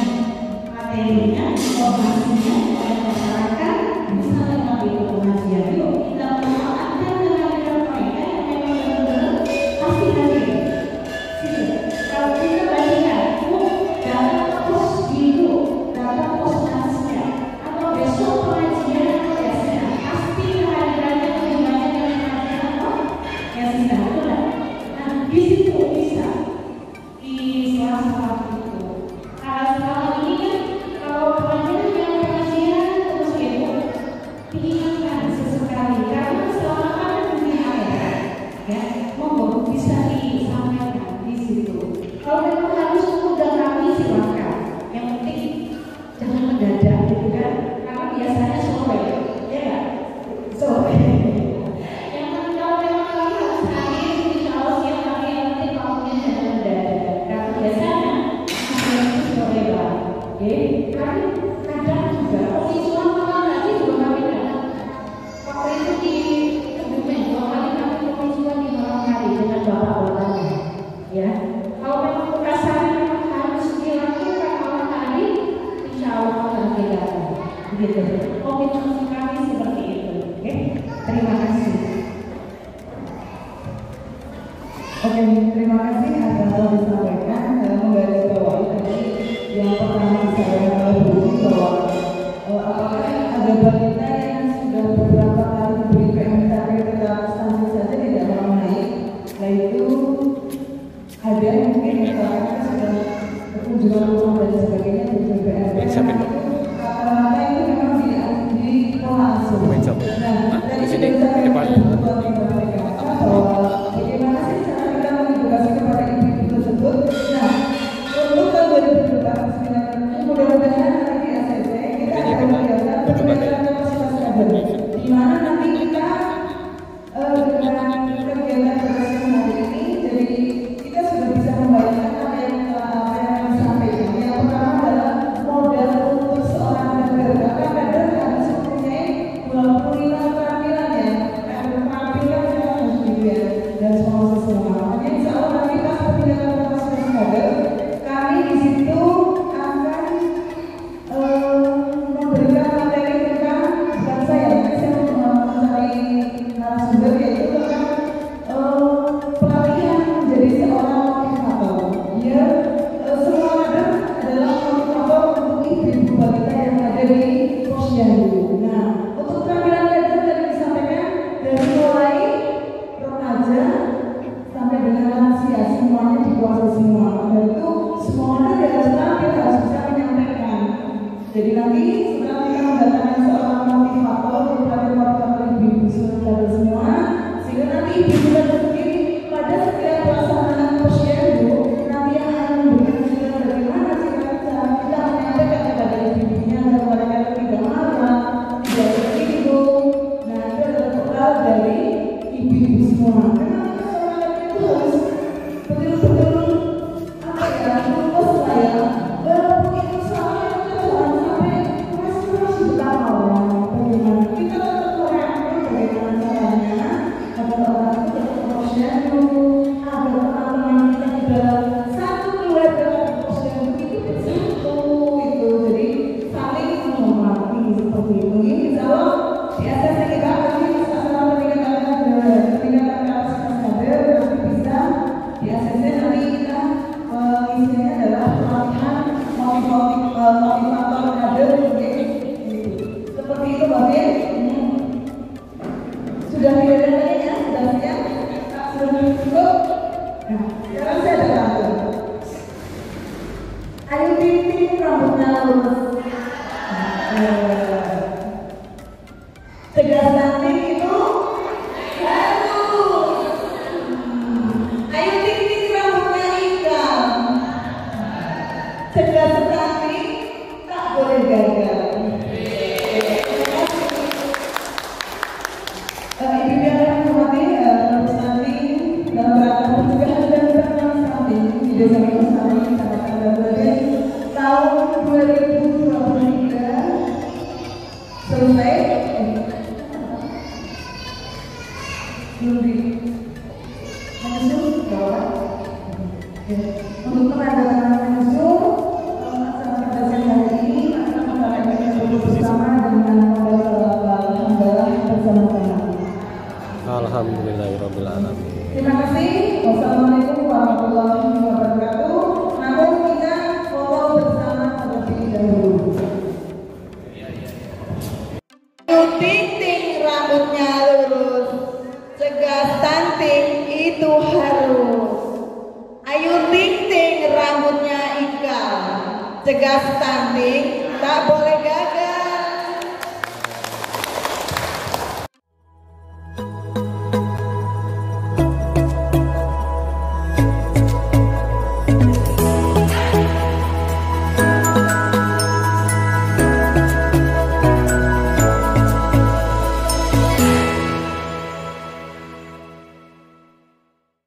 materinya, informasinya kepada masyarakat bisa lewat di pengajian. Yuk kita memanfaatkan kehadiran mereka yang memang benar-benar pasti hadir. Kalau kita bandingkan, datang ke pos biru, datang pos lansia, atau besok pengajian biasanya pasti kehadirannya lebih banyak dari kehadiran yang sisa, betul tak? Nah, di situ bisa di salah itu. Kalau ini kan kalau pengajian yang pengajian terus itu diingatkan sesekali karena selama kan dunia akhirat ya, monggo bisa disampaikan di situ. Kalau memang harus mengundang kami silakan. Yang penting jangan mendadak gitu kan, karena biasanya sore ya nggak? Sore. Yang penting kalau memang kami harus hadir, insya Allah siap kami. Yang penting waktunya jangan mendadak. Karena biasanya itu sore lah. Oke, kami kadang juga konstituen malam lagi juga kami datang. Waktu itu di Kebumen 2 kali kami konstituen di malam hari dengan bapak-bapaknya. Ya, kalau memang perasaan memang harus dilakukan malam hari, insya Allah akan kita begitu. Komitmen kami seperti itu. Oke, terima kasih. Oke, terima kasih atas yang disampaikan. Menggarisbawahi tadi yang pertama disampaikan oleh Bu bahwa apakah ada balita yang sudah beberapa kali diberi PMK tentang stunting saja tidak mau naik, yaitu ada mungkin misalkan sudah kunjungan rumah dan sebagainya diberi PMK. Rata-rata itu memang di pola asuh. Nah, dari sini depan bahwa bagaimana sih cara kita mengedukasi kepada ibu-ibu tersebut. Nah, untuk tahun 2029 mudah-mudahan nanti di ACC kita akan melihat kegiatan kapasitas kader, di mana nanti kita dengan kegiatan berbasis hari ini, jadi kita sudah bisa membayangkan apa yang disampaikan. Yang pertama adalah modal untuk seorang kader, karena kader harus mempunyai 25 keterampilan ya, keterampilan yang harus dilihat dan semua. Makanya insya Allah nanti pas perpindahan kapasitas kader, kami di situ akan memberikan materi tentang, bukan saya mencari narasumber, yaitu tentang pelatihan menjadi seorang motivator. Ya, semua kader adalah motivator untuk ibu-ibu balita yang ada di posyandu. Nah, untuk keterampilan kader tadi disampaikan dari mulai remaja sampai dengan lansia semuanya dikuasai semua. Dan itu semuanya harus tampil, harus bisa menyampaikan. Jadi nanti setelah kita mendatangkan seorang motivator, motivator ibu-ibu semua, sehingga nanti ibu-ibu sendiri pada setiap pelaksanaan posyandu nanti yang akan memberikan cerita bagaimana cara kita menyampaikan kepada ibu-ibunya agar mereka tidak marah, tidak tersinggung. Nah, itu adalah bekal dari ibu-ibu semua. Karena seorang itu harus betul-betul apa ya, lulus lah ya. Walaupun itu salah, kita jangan sampai Cegah stunting itu harus. Ayu Ting Ting rambutnya ikam. Cegah stunting tak boleh gagal. Ibu yang hormati, stunting dalam rangka pencegahan dan penanganan stunting di Desa Kutasari, Kecamatan Bamburan, tahun 2023 selesai. Menyusul bawah. Untuk penandatanganan menyusul acara pada hari ini akan melakukan bersama dengan Alhamdulillah bersama-sama. Alhamdulillahirabbil alamin. Terima kasih. Wassalamualaikum warahmatullahi wabarakatuh. Namun kita foto bersama terlebih dahulu. Ayu Ting Ting rambutnya lurus. Cegah stunting itu harus. Ayu Ting Ting rambutnya ikal. Cegah stunting tak boleh